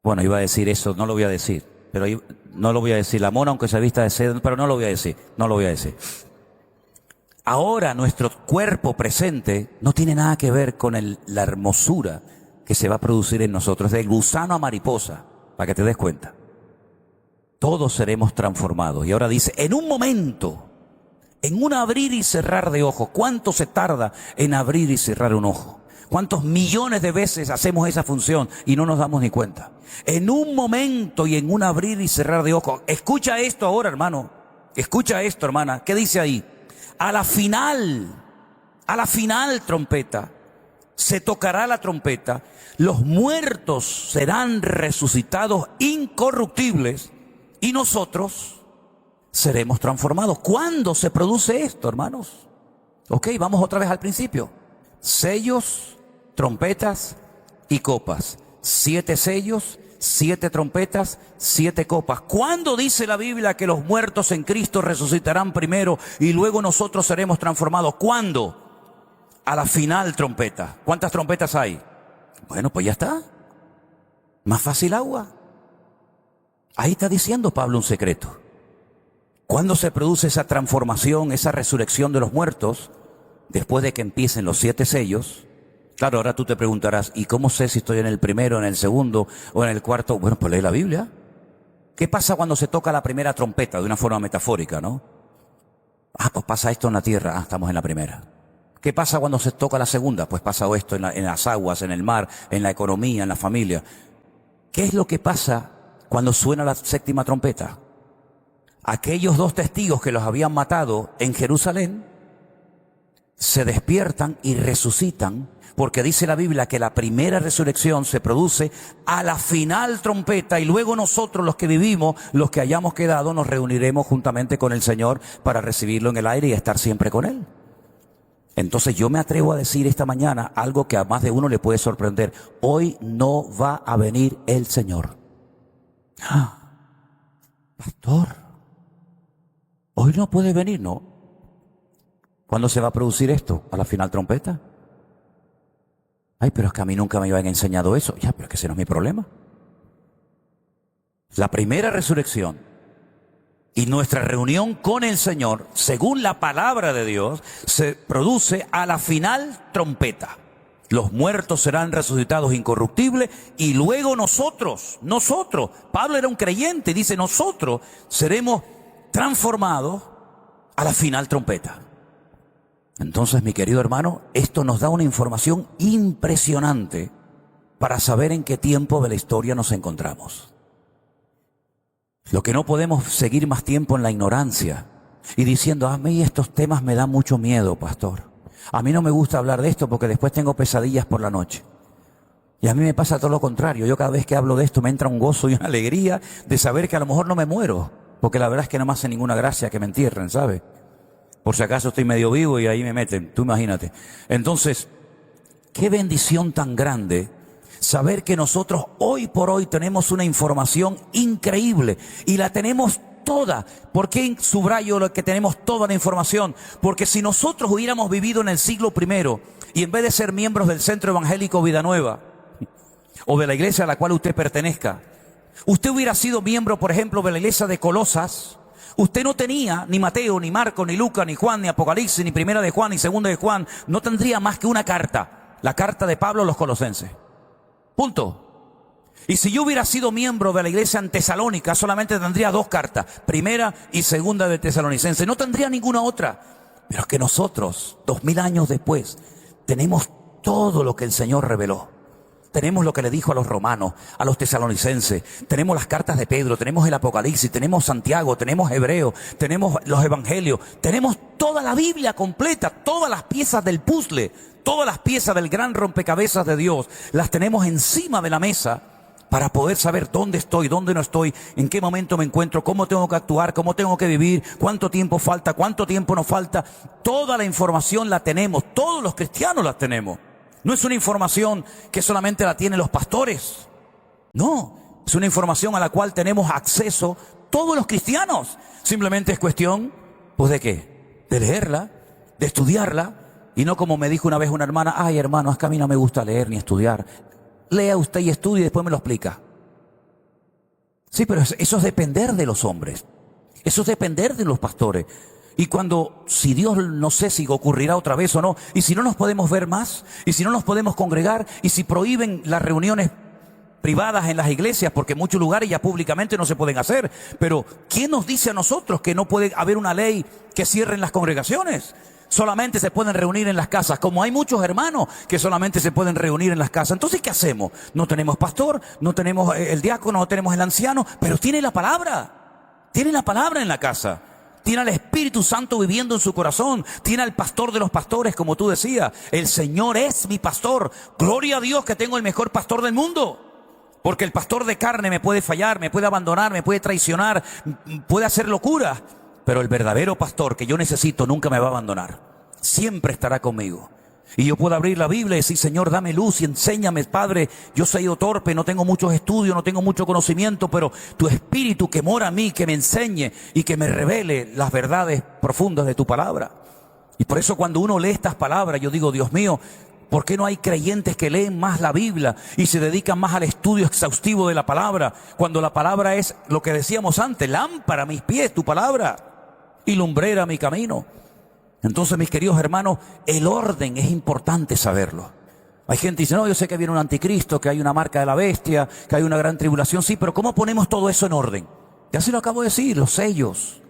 Bueno, iba a decir eso, no lo voy a decir. Pero no lo voy a decir. La mona, aunque se vista de seda, pero no lo voy a decir. No lo voy a decir. Ahora nuestro cuerpo presente no tiene nada que ver con la hermosura que se va a producir en nosotros. Es del gusano a mariposa, para que te des cuenta. Todos seremos transformados. Y ahora dice: en un momento, en un abrir y cerrar de ojos. ¿Cuánto se tarda en abrir y cerrar un ojo? ¿Cuántos millones de veces hacemos esa función y no nos damos ni cuenta? En un momento y en un abrir y cerrar de ojos. Escucha esto ahora, hermano. Escucha esto, hermana. ¿Qué dice ahí? A la final trompeta, se tocará la trompeta, los muertos serán resucitados incorruptibles y nosotros seremos transformados. ¿Cuándo se produce esto, hermanos? Ok, vamos otra vez al principio. Sellos, trompetas y copas. 7 sellos, 7 trompetas, 7 copas. ¿Cuándo dice la Biblia que los muertos en Cristo resucitarán primero y luego nosotros seremos transformados? ¿Cuándo? A la final trompeta. ¿Cuántas trompetas hay? Bueno, pues ya está. Más fácil agua. Ahí está diciendo Pablo un secreto. ¿Cuándo se produce esa transformación, esa resurrección de los muertos? Después de que empiecen los 7 sellos. Claro, ahora tú te preguntarás: ¿y cómo sé si estoy en el primero, en el segundo o en el cuarto? Bueno, pues lee la Biblia. ¿Qué pasa cuando se toca la primera trompeta? De una forma metafórica, ¿no? Pues pasa esto en la tierra. Estamos en la primera. ¿Qué pasa cuando se toca la segunda? Pues pasa esto en las aguas, en el mar, en la economía, en la familia. ¿Qué es lo que pasa cuando suena la 7ª trompeta? Aquellos 2 testigos que los habían matado en Jerusalén se despiertan y resucitan, porque dice la Biblia que la primera resurrección se produce a la final trompeta, y luego nosotros, los que vivimos, los que hayamos quedado, nos reuniremos juntamente con el Señor para recibirlo en el aire y estar siempre con Él. Entonces yo me atrevo a decir esta mañana algo que a más de uno le puede sorprender: hoy no va a venir el Señor. Pastor, hoy no puede venir, ¿no? ¿Cuándo se va a producir esto? ¿A la final trompeta? Ay, pero es que a mí nunca me habían enseñado eso. Ya, pero es que ese no es mi problema. La primera resurrección y nuestra reunión con el Señor, según la palabra de Dios, se produce a la final trompeta. Los muertos serán resucitados incorruptibles y luego nosotros, Pablo era un creyente, dice: nosotros seremos transformados a la final trompeta. Entonces, mi querido hermano, esto nos da una información impresionante para saber en qué tiempo de la historia nos encontramos. Lo que no podemos seguir más tiempo en la ignorancia y diciendo: a mí estos temas me dan mucho miedo, pastor. A mí no me gusta hablar de esto porque después tengo pesadillas por la noche. Y a mí me pasa todo lo contrario. Yo cada vez que hablo de esto me entra un gozo y una alegría de saber que a lo mejor no me muero. Porque la verdad es que no me hace ninguna gracia que me entierren, ¿sabe? Por si acaso estoy medio vivo y ahí me meten, tú imagínate. Entonces, qué bendición tan grande saber que nosotros hoy por hoy tenemos una información increíble y la tenemos toda. ¿Por qué subrayo lo que tenemos toda la información? Porque si nosotros hubiéramos vivido en el siglo I y en vez de ser miembros del Centro Evangélico Vida Nueva o de la iglesia a la cual usted pertenezca, usted hubiera sido miembro, por ejemplo, de la iglesia de Colosas, usted no tenía ni Mateo, ni Marco, ni Lucas, ni Juan, ni Apocalipsis, ni Primera de Juan, ni Segunda de Juan. No tendría más que una carta, la carta de Pablo a los Colosenses. Punto. Y si yo hubiera sido miembro de la iglesia en Tesalónica, solamente tendría 2 cartas, Primera y Segunda de Tesalonicenses. No tendría ninguna otra. Pero es que nosotros, 2000 años después, tenemos todo lo que el Señor reveló. Tenemos lo que le dijo a los romanos, a los tesalonicenses, tenemos las cartas de Pedro, tenemos el Apocalipsis, tenemos Santiago, tenemos Hebreo, tenemos los Evangelios, tenemos toda la Biblia completa, todas las piezas del puzzle, todas las piezas del gran rompecabezas de Dios, las tenemos encima de la mesa para poder saber dónde estoy, dónde no estoy, en qué momento me encuentro, cómo tengo que actuar, cómo tengo que vivir, cuánto tiempo falta, cuánto tiempo nos falta. Toda la información la tenemos, todos los cristianos la tenemos. No es una información que solamente la tienen los pastores. No, es una información a la cual tenemos acceso todos los cristianos. Simplemente es cuestión, pues ¿de qué? De leerla, de estudiarla. Y no como me dijo una vez una hermana, ay hermano, es que a mí no me gusta leer ni estudiar. Lea usted y estudie y después me lo explica. Sí, pero eso es depender de los hombres. Eso es depender de los pastores. Y cuando, si Dios, no sé si ocurrirá otra vez o no, y si no nos podemos ver más, y si no nos podemos congregar, y si prohíben las reuniones privadas en las iglesias, porque en muchos lugares ya públicamente no se pueden hacer, pero ¿quién nos dice a nosotros que no puede haber una ley que cierren las congregaciones? Solamente se pueden reunir en las casas, como hay muchos hermanos que solamente se pueden reunir en las casas. Entonces, ¿qué hacemos? No tenemos pastor, no tenemos el diácono, no tenemos el anciano, pero tiene la palabra en la casa. Tiene al Espíritu Santo viviendo en su corazón. Tiene al pastor de los pastores, como tú decías. El Señor es mi pastor. Gloria a Dios que tengo el mejor pastor del mundo. Porque el pastor de carne me puede fallar, me puede abandonar, me puede traicionar, puede hacer locuras. Pero el verdadero pastor que yo necesito nunca me va a abandonar. Siempre estará conmigo. Y yo puedo abrir la Biblia y decir, Señor, dame luz y enséñame, Padre. Yo soy torpe, no tengo muchos estudios, no tengo mucho conocimiento, pero tu Espíritu que mora en mí, que me enseñe y que me revele las verdades profundas de tu palabra. Y por eso cuando uno lee estas palabras, yo digo, Dios mío, ¿por qué no hay creyentes que leen más la Biblia y se dedican más al estudio exhaustivo de la palabra? Cuando la palabra es lo que decíamos antes, lámpara a mis pies, tu palabra, y lumbrera a mi camino. Entonces, mis queridos hermanos, el orden es importante saberlo. Hay gente que dice, no, yo sé que viene un anticristo, que hay una marca de la bestia, que hay una gran tribulación. Sí, pero ¿cómo ponemos todo eso en orden? Ya se lo acabo de decir, los sellos,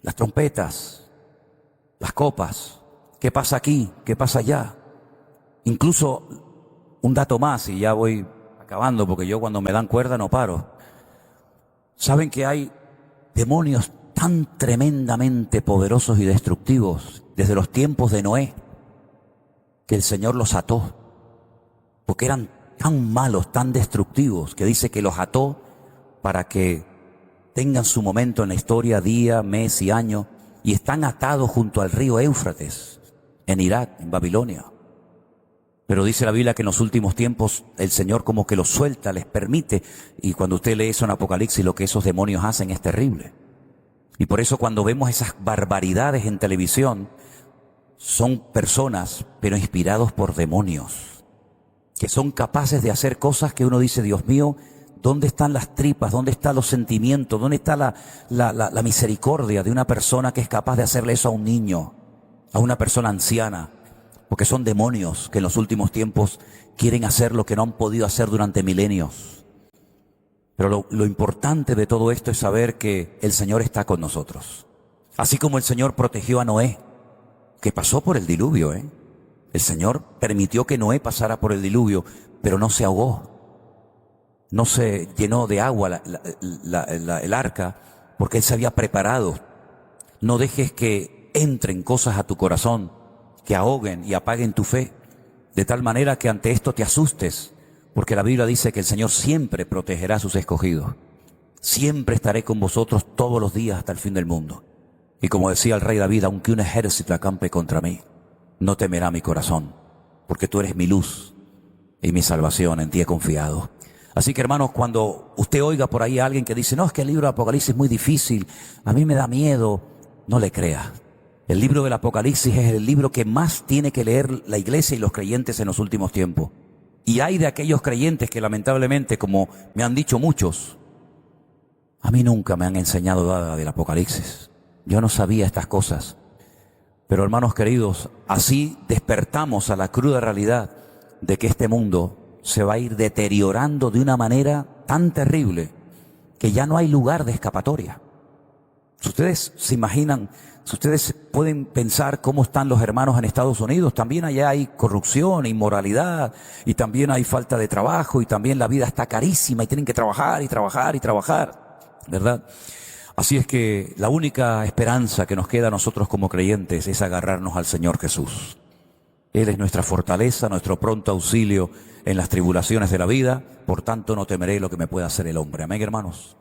las trompetas, las copas, qué pasa aquí, qué pasa allá. Incluso, un dato más, y ya voy acabando, porque yo cuando me dan cuerda no paro. ¿Saben que hay demonios tan tremendamente poderosos y destructivos desde los tiempos de Noé, que el Señor los ató, porque eran tan malos, tan destructivos, que dice que los ató para que tengan su momento en la historia, día, mes y año, y están atados junto al río Éufrates, en Irak, en Babilonia. Pero dice la Biblia que en los últimos tiempos el Señor como que los suelta, les permite, y cuando usted lee eso en Apocalipsis, lo que esos demonios hacen es terrible. Y por eso cuando vemos esas barbaridades en televisión, son personas, pero inspirados por demonios, que son capaces de hacer cosas que uno dice, Dios mío, ¿dónde están las tripas? ¿Dónde están los sentimientos? ¿Dónde está la misericordia de una persona que es capaz de hacerle eso a un niño, a una persona anciana? Porque son demonios que en los últimos tiempos quieren hacer lo que no han podido hacer durante milenios. Pero lo importante de todo esto es saber que el Señor está con nosotros. Así como el Señor protegió a Noé, que pasó por el diluvio, El Señor permitió que Noé pasara por el diluvio, pero no se ahogó. No se llenó de agua el arca, porque Él se había preparado. No dejes que entren cosas a tu corazón, que ahoguen y apaguen tu fe, de tal manera que ante esto te asustes, Porque la Biblia dice que el Señor siempre protegerá a sus escogidos. Siempre estaré con vosotros todos los días hasta el fin del mundo. Y como decía el rey David, aunque un ejército acampe contra mí, no temerá mi corazón, porque tú eres mi luz y mi salvación, en ti he confiado. Así que, hermanos, cuando usted oiga por ahí a alguien que dice, no, es que el libro de Apocalipsis es muy difícil, a mí me da miedo, no le crea. El libro del Apocalipsis es el libro que más tiene que leer la iglesia y los creyentes en los últimos tiempos. Y hay de aquellos creyentes que lamentablemente, como me han dicho muchos, a mí nunca me han enseñado nada del Apocalipsis. Yo no sabía estas cosas. Pero, hermanos queridos, así despertamos a la cruda realidad de que este mundo se va a ir deteriorando de una manera tan terrible que ya no hay lugar de escapatoria. Si ustedes se imaginan, si ustedes pueden pensar cómo están los hermanos en Estados Unidos, también allá hay corrupción, inmoralidad, y también hay falta de trabajo, y también la vida está carísima, y tienen que trabajar, y trabajar, y trabajar, ¿verdad? Así es que la única esperanza que nos queda a nosotros como creyentes es agarrarnos al Señor Jesús. Él es nuestra fortaleza, nuestro pronto auxilio en las tribulaciones de la vida, por tanto no temeré lo que me pueda hacer el hombre. Amén, hermanos.